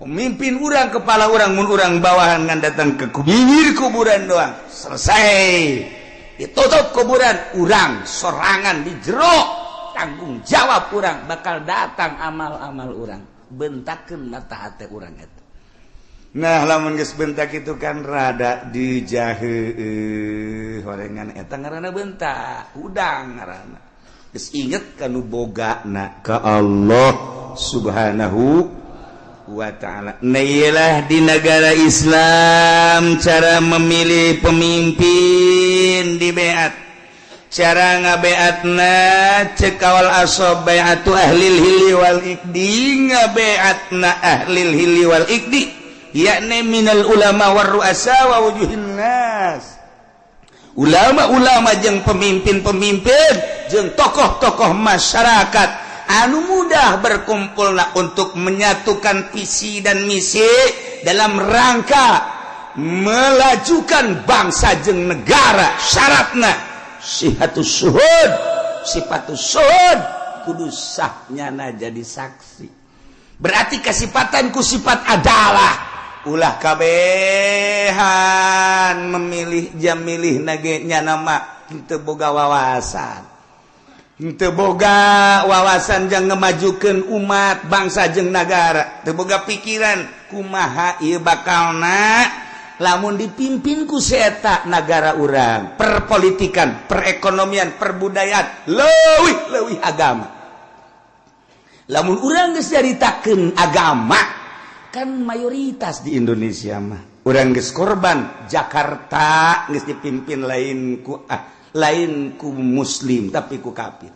Pemimpin urang, kepala urang, mun urang bawahan ngan datang ke biwir kuburan doang. Selesai. Ditutup kuburan, urang sorangan di jero. Tanggung jawab urang bakal datang amal-amal urang. Bentakeun mata hate urang eta. Nah, lamun geus bentak itu kan rada dijaheueuh horengan eta ngaranna bentak, udang ngaranna. Geus inget kanu bogana ka Allah Subhanahu wa ta'ala. Nailah di negara Islam cara memilih pemimpin di beat. Cara ngabeatna cekawal asob beatu ahlil hili wal ikdi, ngabeatna ahlil hili wal ikdi, yakni minal ulama war ru'asa wa wujuhin nas. Ulama-ulama jeung pemimpin-pemimpin jeung tokoh-tokoh masyarakat anu mudah berkumpulna untuk menyatukan visi dan misi dalam rangka melajukan bangsa jeung negara. Syaratna sifatus syuhud kudu sahnyana jadi saksi. Berarti kasifatan ku sifat adalah ulah kabehan memilih jam milih nage nya nama teu boga wawasan. Teu boga wawasan jang ngemajukeun umat bangsa jeung nagara, teu boga pikiran kumaha ieu bakalna lamun dipimpin ku seeta nagara urang, perpolitikan, perekonomian, perbudayaan, leuwih agama. Lamun urang geus nyaritakeun agama, kan mayoritas di Indonesia mah urang geus korban. Jakarta geus dipimpin lain ku muslim tapi ku kafir.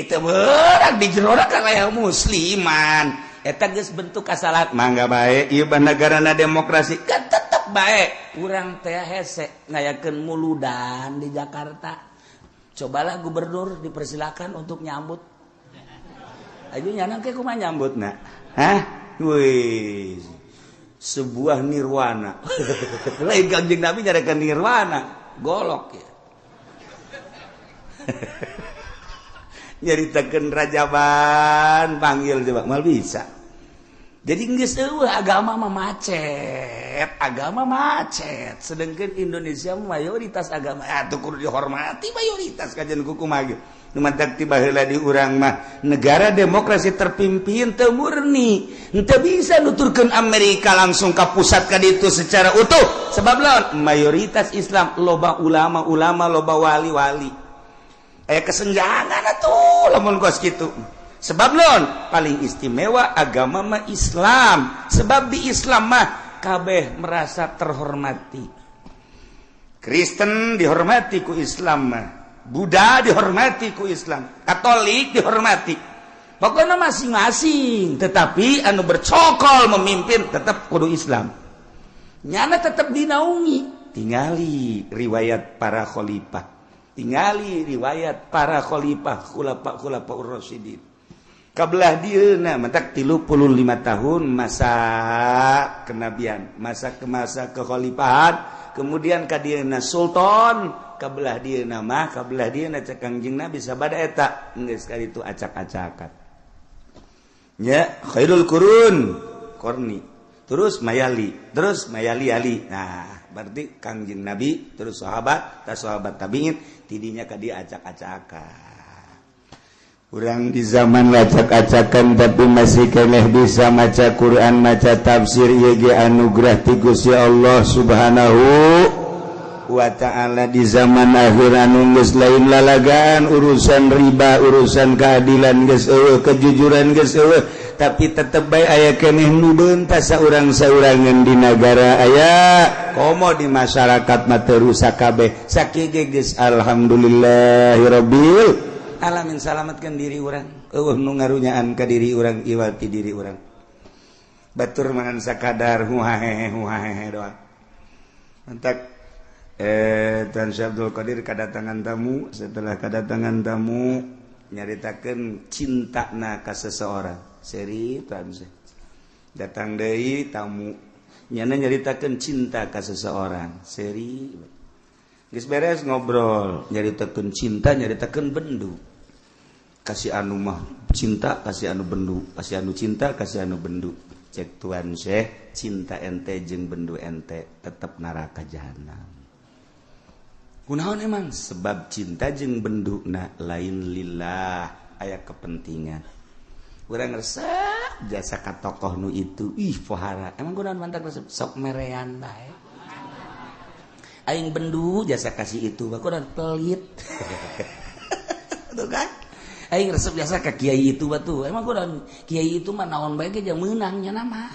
Teu beurang di jero kan aya musliman. Eta geus bentuk kasalahan. Mangga bae ieu negarana demokrasi kan tetep bae. Urang teh hese ngayakeun muludan di Jakarta. Cobalah gubernur dipersilakan untuk nyambut. Ayo nyanang ke kumaha nyambutna? Hah? Wih. Sebuah nirwana. Lain Kangjeng Nabi nyarekeun nirwana, golok ya. Nyaritakeun rajaban panggil coba mal bisa. Jadi geus eueuh agama mah macet, sedengkeun Indonesia mayoritas agama atuh kudu dihormati mayoritas kajian kumaha ge. Nu mantak ti baheula di urang mah negara demokrasi terpimpin teu murni, henteu bisa nuturkeun Amerika langsung ka pusat ka ditu secara utuh. Sebab lawan mayoritas Islam, loba ulama-ulama, loba wali-wali. Aya kesenjangan atuh lamun kos kitu. Sebab non paling istimewa agama mah Islam. Sebab di Islam mah kabeh merasa terhormati. Kristen dihormati ku Islam mah, Buddha dihormati ku Islam, Katolik dihormati. Pokoknya masing-masing, tetapi anu bercokol memimpin tetap kudu Islam. Nyana tetap dinaungi. Tingali riwayat para khalifah, tingali riwayat para khalifah khulafa ur-rasyidin. kabelah dieuna mentak 35 tahun masa kenabian, masa kekhalifahan, kemudian ka dieuna sultan, kabelah dieuna mah kabelah dieuna cek Kangjeng Nabi sabada eta geus kali itu acak-acakan. Ya, khairul qurun qarni. Terus mayali ali. Nah, berarti Kangjeng Nabi terus sahabat tabi'in tidinya ka dia acak-acakan. Urang di zaman acak-acakan tapi masih keneh bisa maca Quran, maca tafsir ieu ge anugerah ti Gusti Allah Subhanahu wa ta'ala. Di zaman akhir anu geus lain lalagaan, urusan riba, urusan keadilan geus eueuh, kejujuran geus eueuh, tapi tetep bae aya keneh nu beuntas saurang-saurangan di negara aya komo di masyarakat mah teu rusak kabeh sakige geus alhamdulillahirabbil alamin. Salamatkeun diri urang, eueuh nu ngarunyaan ka diri urang iwati diri urang, batur mangan sakadar huhahehe doang. Mantak Tan Syekh Abdul Qadir kedatangan tamu. Setelah kedatangan tamu nyaritakeun cintana ka seseorang. Seri Tan Syekh datang deui tamu nyana nyaritakeun cinta ka seseorang. Seri geus beres ngobrol nyaritakeun cinta, nyaritakeun bendu. Kasih anu mah cinta, kasih anu bendu, kasih anu cinta, kasih anu bendu. Cek Tuan Syekh, cinta ente jeung bendu ente tetep neraka jahanam. Kunaon emang? Sebab cinta jeung benduna lain lillah, aya kepentingan. Urang resep jasa ka tokoh nu itu, pohara. Emang kunaon mantak resep? Sok merean bae. Aing bendu jasa kasih itu, kunaon pelit. Tuh kan? Aing resep jasa ka kiai itu batu. Emang kunaon kiai itu mah naon bae ge jeung meunangnya nama.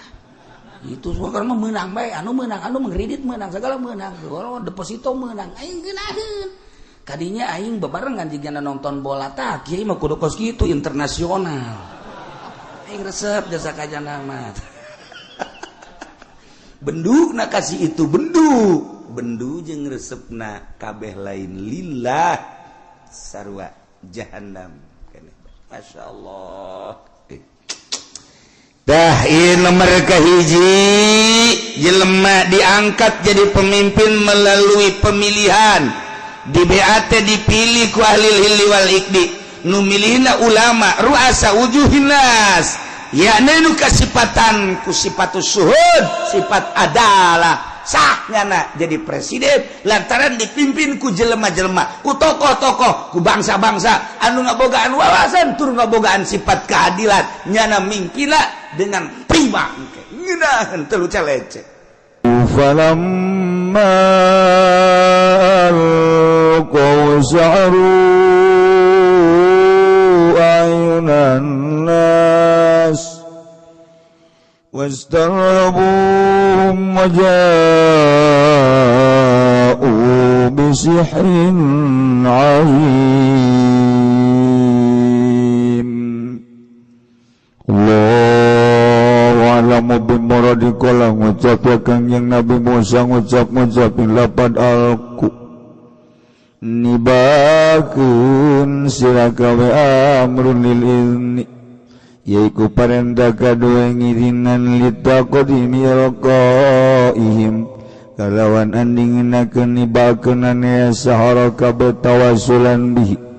Itu suara mah menang bae, anu mengkredit menang, segala menang, deposito menang, aing geunaheun. Kadinya aing bebarengan jigana nonton bola tah, kieu mah kudu kos kitu internasional. Aing resep jasa kajana mah. Benduna kasih itu bendu jeung resepna kabeh lain lillah sarua jahannam. Masyaallah. Dah ieu nomor kahiji jelema diangkat jadi pemimpin melalui pemilihan di BAT dipilih ku ahli hilli wal ikdi nu milihna ulama ruasa wujuhin nas yakni nu kasipatan ku sifatus suhud sifat adalah saknyana jadi presiden lantaran dipimpin ku jelema-jelema ku tokoh-tokoh ku bangsa-bangsa anu ngabogaan wawasan tur ngabogaan sifat keadilan nyana mimpina dengan prima ngeunaheun teu leceh. Falamma alqaw sa'ru ayunan nas wastarhabuhum waja'u bisihrin 'azim. Alamu bimuradikola ngucap ya Kangjeng Nabi Musa ngucap-ngucapin lapad alku nibakeun sirakawe amrun lil izni yaiku parentah kadue ngirinan litaqadimi raqaihim kalawan andingenakeun nibakeun ane sahara kabeh tawassulan bihi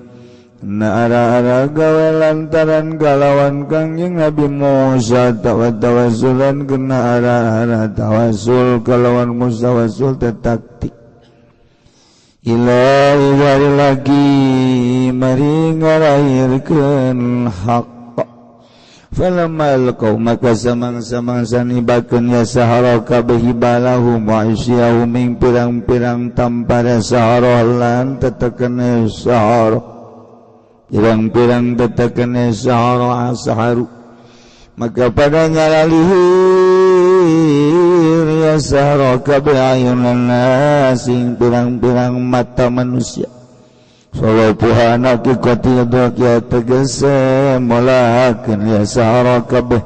na ara-ara gawe lantaran kalawan Kangjeng Nabi Musa tawassulan kena ara-ara tawassul kalawan Musa tawassul tetaktik ilahi wari lagi mari ngarairkeun hak falamal qaum maka samang-samang sanibakeun ya sahara kabeh hibalahum wa isyahum ing pirang-pirang tampara sahara lan tetekene sahara pirang-pirang tetekene sahara saharu maka pada ngalalihir ya sahara kabeh ayunan nasing pirang-pirang mata manusia sawapuhana kikoti dokia tegese molakeun ya sahara kabeh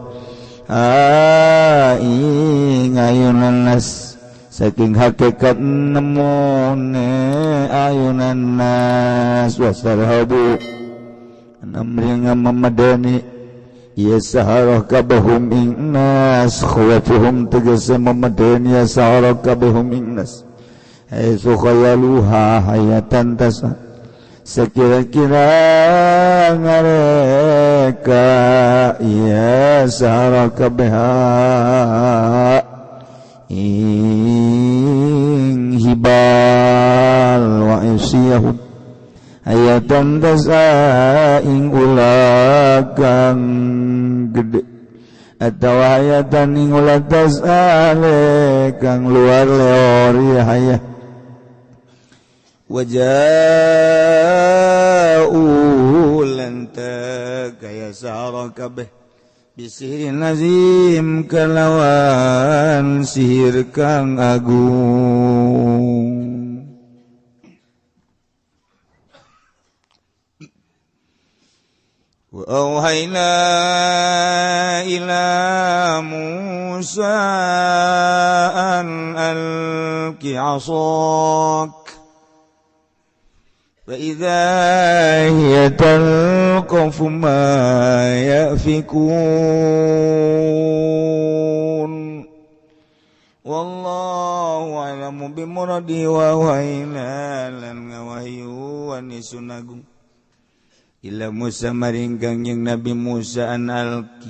aing ayunan nas saking hakikat nemone ayunan nas wasarhabu namri ngamadani ya sahara kabehum ingnas khawatuhum tegese memeden ya sahara kabehum ingnas haitsu khayaluha hayatan tasa sekira-kira ngareka ya sahara kabeha ing hibal wa isyahum hayatan tasa ing ulah kang gede atau hayatan ing ulah tasa kang luar leor ya hayah waja'u lanta kaya sahara kabeh bisirin nazim kalawan sihir kang agung wa auhayna ila Musa an alqi 'asak فإذا هي تلقف ما يأفكون والله أعلم بمرادي ووحينا lan ngawahyu wanisun agung ila Musa maring kangjeng Nabi Musa an alqi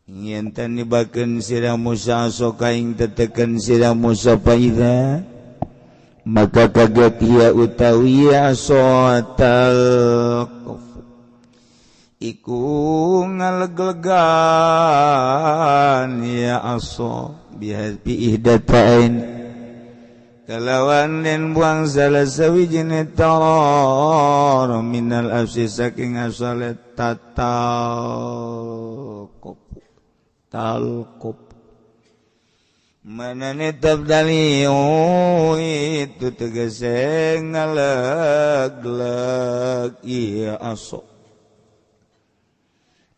yen tan nibakeun sira Musa sok aing tetekeun sira Musa faida maka kaget ia utawi asotal kofu iku ngaleg-legan ya aso bihi ihdatain kalawan den buang salah sawijine tarar minal afsi saking asal tatal kofu manane tabdaliu itu tegese ngaleg-leg iya aso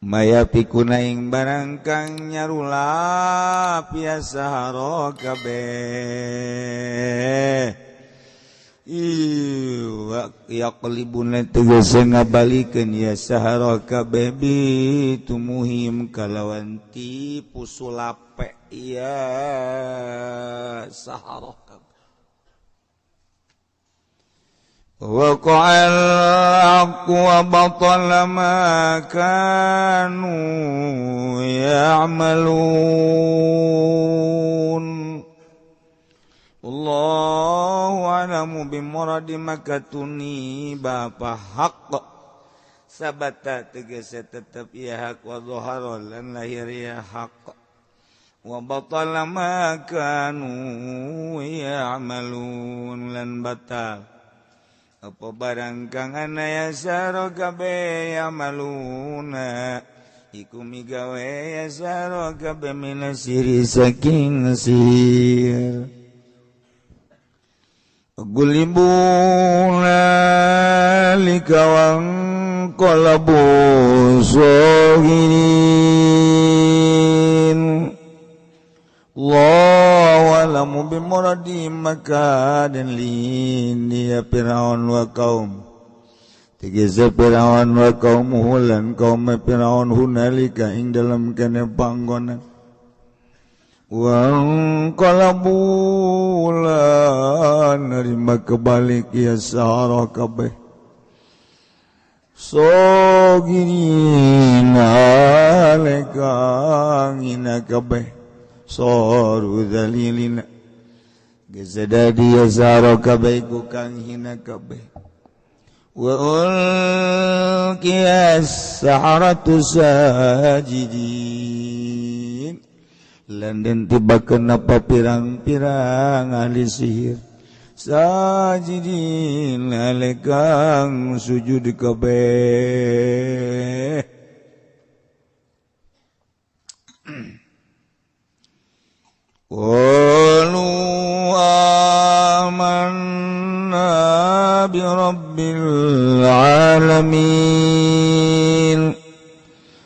maya pikuna ing barang kang nyarulap ya sahara kabeh iwa yaqlibuna tegese ngabalikeun ya sahara kabeh bitumuhim kalawan tipu sulape ya sahara wa qa'al aqu wa batala ma kanu ya'malun wallahu a'lamu bimuradi makatuni bapa haqq sabata tegese tetep ya hak wa dhahara lan lahir ya haqq wa batala ma kanu ya'malun lan batal apa barang kang ana ya saro kabeh ya'maluna iku migawe ya saro kabeh minasiri saking sihir gulibuna likawang qalabu soginin Allahu a'lamu bimuradi maka dan lini ya Firaun wa kaum tegese Firaun wa kaumuhu lan kaum Firaun hunalika ing dalam kene panggonan wa qalabu lan nerima kebalik ya sahara kabeh soginin alekang ina kabeh soru dalilina gezadadi ya sahara kabeh ku kang hina kabeh wa ulqiyas saharatu sajidin lan den tibakeun apa pirang-pirang ahli sihir sajidin alekang sujud kabeh qalu amanna bi rabbil alamin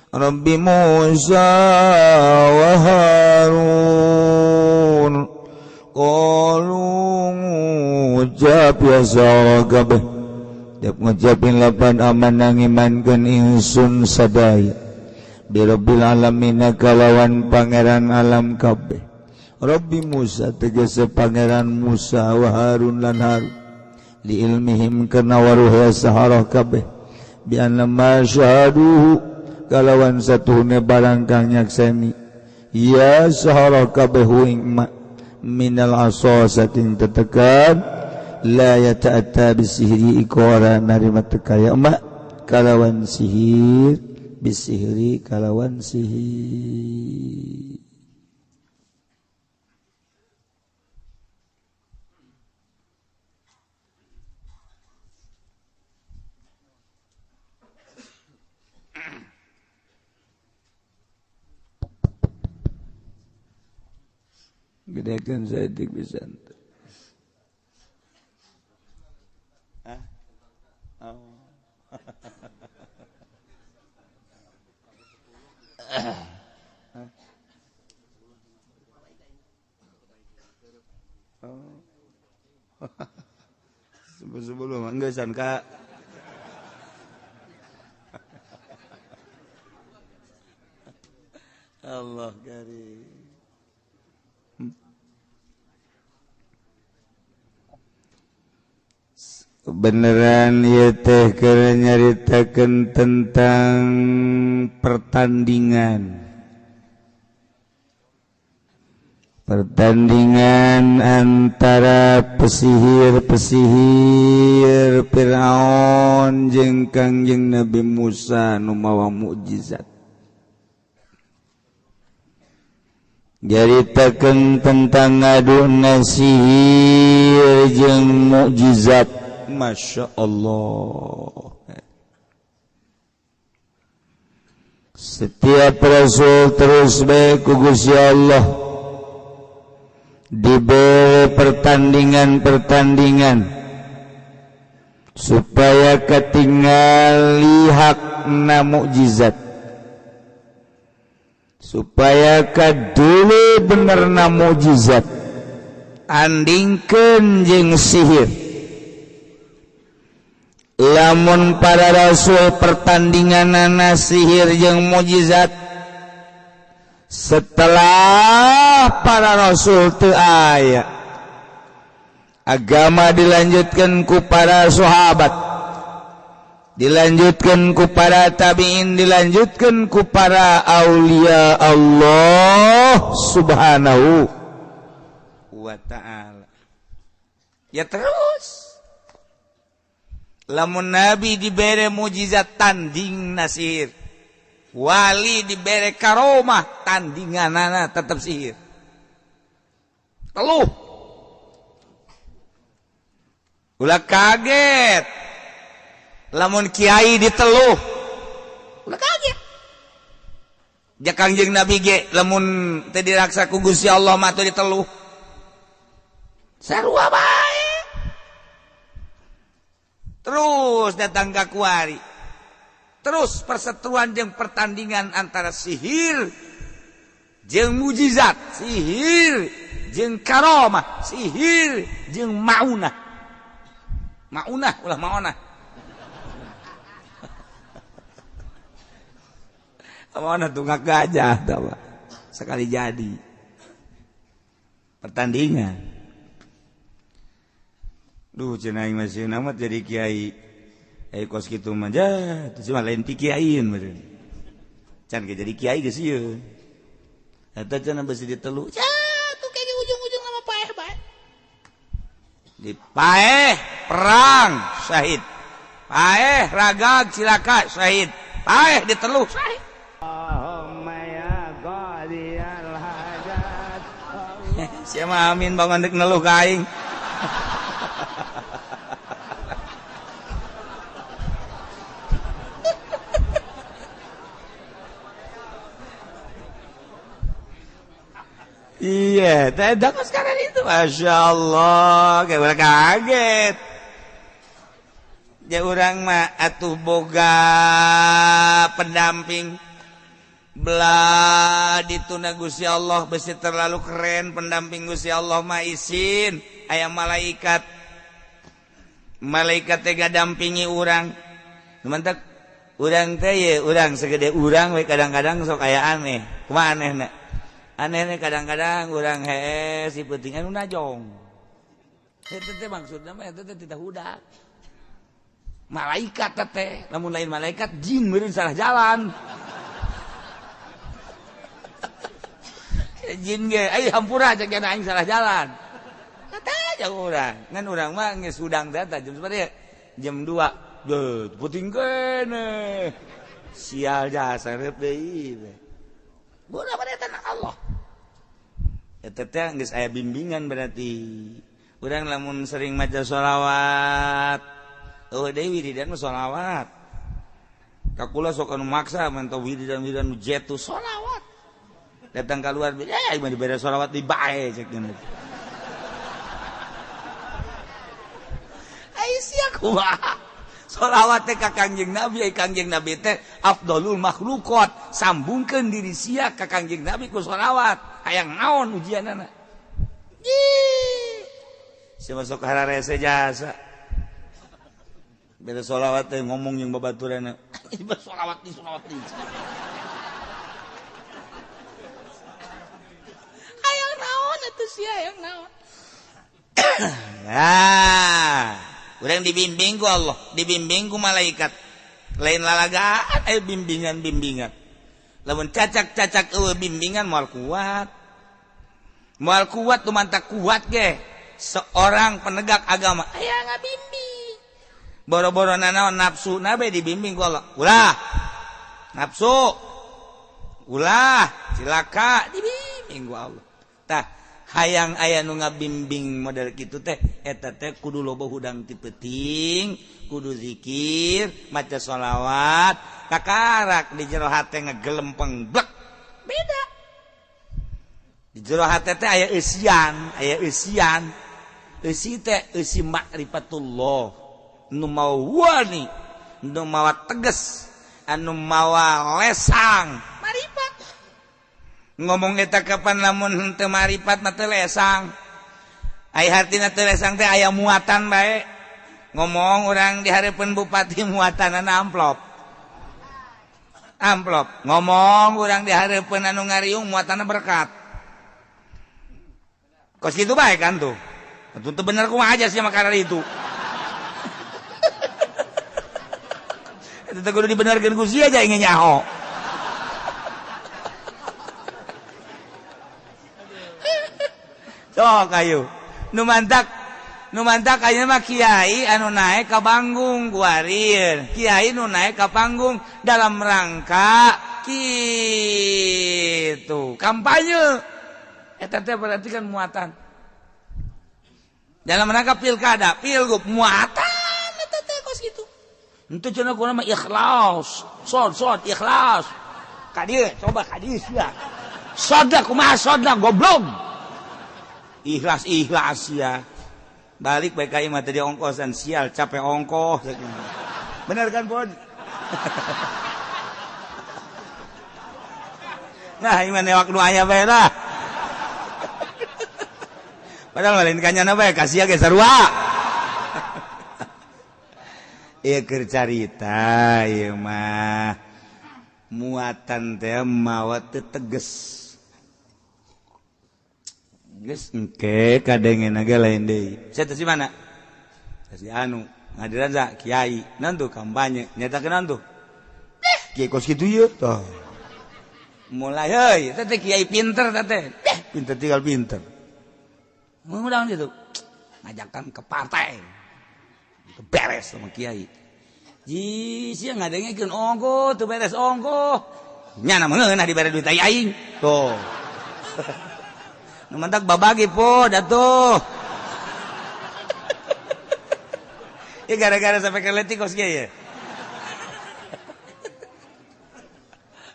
rabbi Musa wa Harun qalu ngucap ya sahara kabeh dap ngucapin lapan aman nang imankeun ingsun sadaya birabbil alamin kalawan pangeran alam kabeh Rabbi Musa tegese pangeran Musa wa Harun lan Harun li ilmihim kana waruh saharah kabeh bi anna ma syahadu kalawan satuhune barang kang nyakseni ya saharah kabeh ing minal asa saking tetekan la yata'atta bisihri ikora narima tekaya mak kalawan sihir bisihri kalawan sihir gedekan saeutik pisan sebelum enggesan Kak Allah karim beneran ya teh keur nyaritakeun tentang pertandingan antara pesihir Firaun jeung Kangjeng Nabi Musa nu mawa mukjizat nyaritakeun tentang ngaduna sihir jeung mukjizat Masya Allah. Setiap Rasul terus baik ku Gusti Allah diberi pertandingan supaya ketinggali hakna mukjizat supaya kadulu benerna mukjizat andingkeun jeung sihir. Lamun para rasul pertandinganana sihir jeung mukjizat setelah para rasul teu aya agama dilanjutkan ku para sahabat dilanjutkan ku para tabi'in dilanjutkan ku para aulia Allah subhanahu wa ta'ala ya terus lamun Nabi dibere mukjizat tanding nasir, wali dibere karomah tandinganana tetap sihir. Teluh. Ulah kaget. Lamun kiai diteluh. Ulah kaget. Ja Kangjeng Nabi ge lamun teu diraksa ku Gusti Allah mah teu diteluh. Sarua bae. Terus datang ke kuari. Terus perseteruan jeung pertandingan antara sihir jeung mukjizat, sihir jeung karomah, sihir jeung maunah. Maunah ulah maunah. Maunah tunggak gajah tah sekali jadi. Pertandingan. Duh cenah aing masih amat jadi kiai. Kos kitu mah jah, teu cuma lain ti kiaiin meureun. Can ge jadi kiai geus ieu. Eta cenah beusi ditelu. Tuh kayak ujung-ujung sama paeh bae. Di paeh perang syahid. Paeh ragag cilaka syahid. Paeh ditelu syahid. Allahumma ya qadiyal hajat. Siapa amin bangun dek neluh ka aing. Iya, tidak sekarang itu, masya Allah, kayak udah kaget. Ya orang mah atuh boga pendamping, belah dituna Gusti Allah, besi terlalu keren pendamping Gusti Allah mah isin, aya malaikat tega dampingi orang, mantap urang teh urang segede urang we kadang-kadang sok aya aneh kumaha anehna anehna kadang-kadang urang hee si peuting anu najong eta teh maksudna mah eta teh tidak hudak malaikat teh lamun lain malaikat jin meureun salah jalan jin ge ai hampura cek aing salah jalan kata aja urang ngan urang mah geus hudang teh jam sabaraha jam 2 puting kene sial jasa rep deui bola pada tanah Allah eta teh geus aya bimbingan berarti urang lamun sering maca sholawat deui wiridan mah sholawat kakula sok anu maksa mantau wiridan nu jetu sholawat datang keluar mah dibere sholawat di bae cek gini ai sia kumaha sholawat teh ka Kangjeng Nabi Kangjeng Nabi teh afdalul makhlukot sambungkeun diri sia ka Kangjeng Nabi ku sholawat hayang naon ujianana sia masuk hararese jasa beda sholawat teh ngomong yang babaturanna ieu sholawat di hayang naon atuh sia hayang naon urang dibimbing ku Allah, dibimbing ku malaikat. Lain lalagaan bimbingan. Lamun cacak-cacak eueuh bimbingan moal kuat. Moal kuat tu mantap kuat ge. Seorang penegak agama aya ngabimbing. Boro-boro naon nafsu nabe dibimbing ku Allah. Ulah. Nafsu. Ulah, cilaka dibimbing ku Allah. Tah hayang aya nu ngabimbing model kitu teh eta teh kudu loba hudang ti peuting kudu zikir maca sholawat kakarak di jero hate ngegelempeng blek beda di jero hate teh aya eusian eusi teh eusi ma'rifatullah nu mawa wani nu mawa tegas anu mawa lesang marifat ngomong eta kapan lamun henteu marifat mah teu lesang ai hartina teu lesang teh aya muatan bae ngomong urang di hareupeun bupati muatanana amplop ngomong urang di hareupeun anu ngariung muatanna berkat kos kitu bae kan tuh teu bener kumaha aja sih makara itu eta teh kudu dibenerkeun ku sia aja ingin nyaho sok ayo nu mantak ayeuna mah kiai anu naek ka panggung kuarir kiai nu naek ka panggung dalam rangka kitu kampanye eta teh berarti kan muatan dalam rangka pilkada pilgub muatan eta teh kos kitu henteu cenah kunaon mah ikhlas sod ikhlas ka dieu coba ka dieu sia soda kumaha soda goblok ikhlas ya balik baik kayak mah tadi ongkosan sial capek ongkos bener kan Bon nah iman newak nu aya bae lah padahal lain kanyana bae kasih ge sarua ieu keur carita ieu mah muatan teh mawa teu teges geus engke kadengeuna ge lain deui. Saya teh si mana? Si anu ngadiran za kiai. Naon tuh kampanye? Nyatakeun naon tuh? Kiai kos kitu ieu tah. Mulai heuy, eta teh kiai pinter tah teh. Pinter tinggal pinter. Ngundang ditu. Ngajakan ke partai. Beres sama kiai. Ji sia ngadengekeun ongko teu beres ongko. Nya na meunah dibere duit aing. Tuh. Numantak babagi po datuh. Ya gara-gara sampai ke leti kos ya.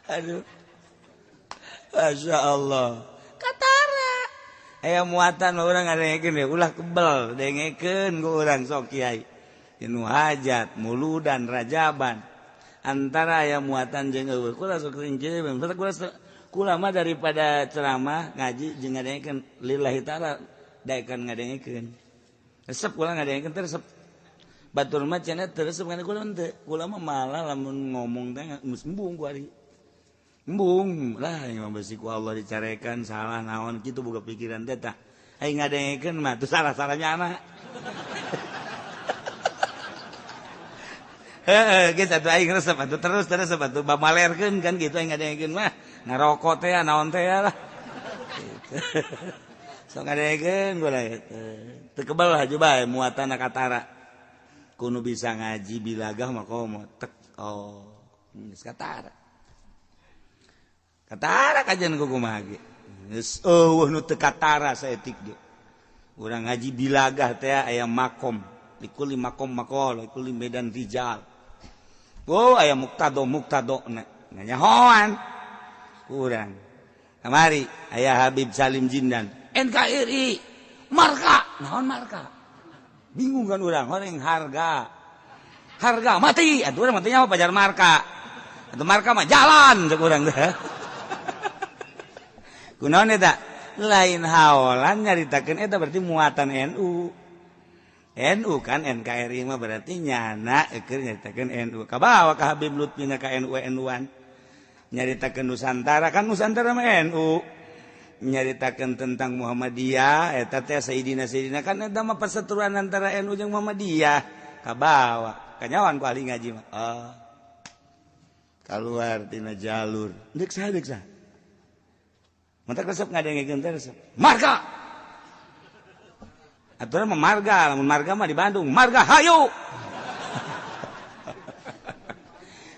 Aduh. Masya Allah. katara Aya muatan mah urang ngadengekeun ya ulah kebel dengekeun ku urang sok kiai. Inu hajat, muludan, rajaban. Antara aya muatan jeung eueuh kula sok rinci kula mah daripada ceramah ngaji jeung ngadengekeun lillahi taala daekan ngadengekeun resep kula ngadengekeun teh resep batur mah cenah terus kan kula mah malah lamun ngomong teh embung ku ari embung lah yang besi ku Allah dicarekan salah naon kitu boga pikiran teh tah ai ngadengekeun mah teu salah-salahnya anak heeh geus atuh aing resep atuh terus atuh bamalerkeun kan kitu aing ngadengekeun mah ngarokok teh naon teh lah sok ngadengekeun kula teu kebal haju bae muatan katara kuno bisa ngaji bilagah mah komo tek geus katara kajian ku kumaha ge geus eueuh nu teu katara saeutik ge urang ngaji bilagah teh aya makom likuli makom makol likuli medan rijal aya muktado nganyahoan urang kamari aya Habib Salim Jindan NKRI marka naon marka bingung kan orang harga mati atuh urang matinya pajar marka atuh marka mah jalan cek urang teh kunaon eta lain haolan nyaritakeun eta berarti muatan NU kan NKRI mah berarti nyana keur nyaritakeun NU kabawa ka Habib Lutfi ka NU-NUan nyaritakeun Nusantara kan Nusantara mah NU nyaritakeun tentang Muhammadiyah eta teh Sayyidina kan eta mah perseteruan antara NU jeung Muhammadiyah kabawa kanyawan ku ahli ngaji mah kaluar tina jalur deuk saha mantap resep ngadengekeun teh resep marga aturan mah marga lamun marga mah di Bandung marga hayu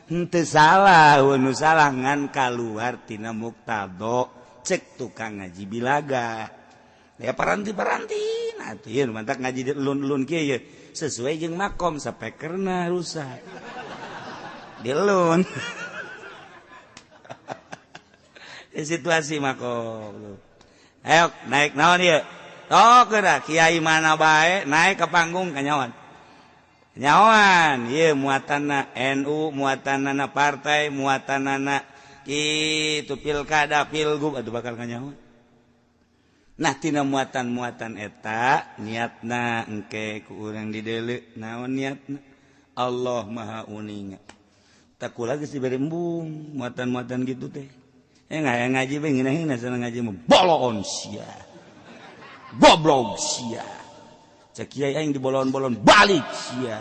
henteu salah nu salah ngan kaluar tina muktado cek tukang ngaji bilaga ya paranti nah tuh ya mantap ngaji di ulun kieu ya sesuai jeung makom sapekerna rusak di ulun situasi makom ayo naik naon ieu tok geura kiai mana bae naik ke panggung kanyawan ieu muatanna NU muatanna partai muatanna itu pilkada pilgub atuh bakal kanyawan nah tina muatan eta niatna engke ku urang dideuleu naon niatna Allah maha uninga takula geus dibere embung muatan gitu teh ngaji bae ngeunaheun sana ngaji mah bolon sia goblok sia cek kiai aing dibolon-bolon balik sia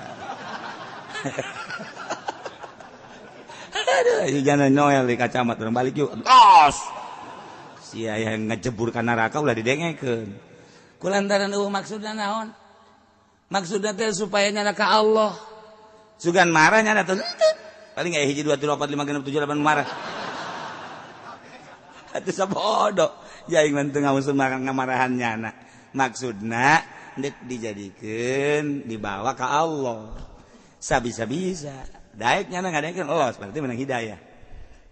aduh jangan noel di kacamat urang balik yuk los sia yang ngejebur ka neraka ulah didengekeun kulantaran maksudna naon maksudna teh supaya nyana ka Allah sugan marah nyana teh paling aya 1 2 3 4 5 6 7 8 marah atuh sabodo jaing mah teu ngamusun ngamarahan nyana maksudna deuk dijadikeun dibawa ka Allah sabisa-bisa daek nyana ngadengekeun los berarti menang hidayah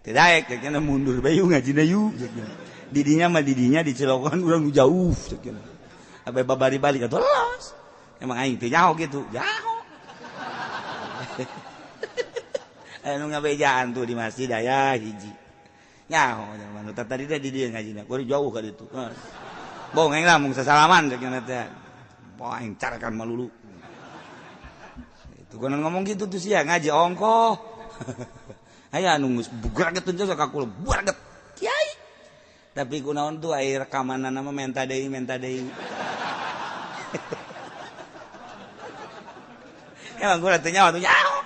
teu daek cenah mundur bae ngajina yuk didinya mah didinya dicelokan urang nu jauh cenah abe babari balik atuh los emang aing teu nyaho gitu jauh anu ngabejaan tuh di masjid aya hiji nyaho zaman tadi teh di dieu ngajina kudu jauh ka ditu bong aing lamun sasalaman cenah teh poe aing carakan malulu itu konon ngomong gitu tuh sia ngaji ongkoh aya anu geus bugraget teh ka kula bugraget kiai tapi kunaon tuh aya rekamanana mah menta deui emang kula teh nyawa tuh nyaho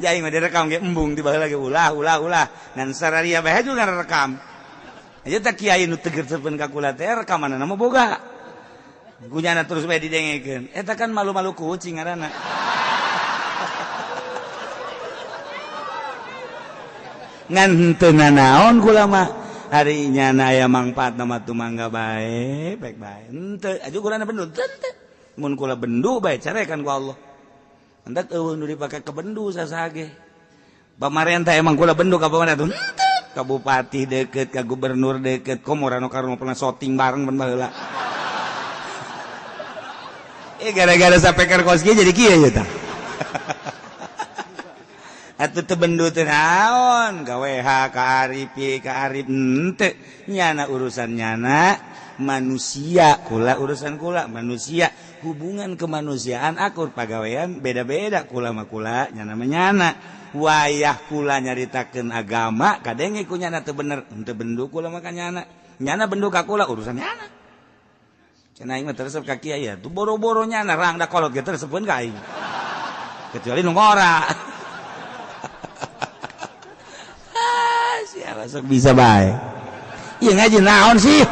jai mah direkam ge embung tiba lagi ulah ngan sararia bae juga rekam aja tak kiai nu tegerseupkeun ka kula teh rekamanana mah boga gunyana terus bae didengekeun eta kan malu-malu kucing ngaranna ngan henteu nanaon kula mah hari nyana aya mangpaat nama tu mangga bae baik henteu aju kurana bendu henteu mun kula bendu bae carekan ku Allah hendak eueuh nu dipake ke bendu sasage pamarentah emang kula bendu ka pamarentah henteu ka bupati deukeut ka gubernur deukeut komorano karno pernah shooting bareng ban baheula gara-gara sapeker kos kieu jadi kieu ye tah atuh teu bendu teh naon ka WH ka Arif henteu nyana urusan nyana manusia kula urusan kula manusia hubungan kemanusiaan akur pagawean beda-beda kula mah kula nyana menyana wayah kula nyaritakeun agama kadenge ku nyana teu bener henteu bendu kula mah nyana nyana bendu ka kula urusan nyana cenah aing mah teresep ka kiai ya tuh boro-boro nyana rang da kolot ge teresepkeun ka aing kecuali nu ngora sia sok bisa bae ieu ngaji naon sih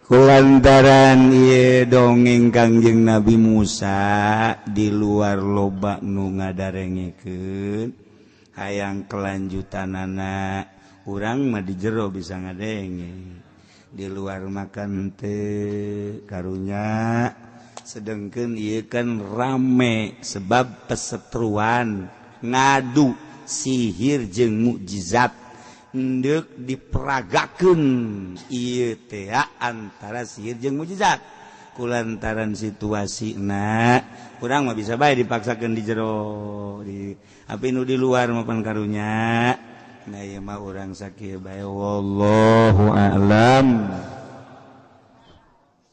kulantaran ieu dongeng Kangjeng Nabi Musa di luar loba nu ngadarengekeun hayang kelanjutanana urang mah di jero bisa ngadenge di luar makan teu karunya sedengkeun ieu kan rame sebab pesetruan ngadu sihir jeung mukjizat hendeuk diperagakeun ieu teh antara sihir jeung mukjizat kulantaran situasina urang mah bisa bae dipaksakeun di jero di api nu di luar mapan karunya nah ieu mah urang sakieu bae wallahu a'lam.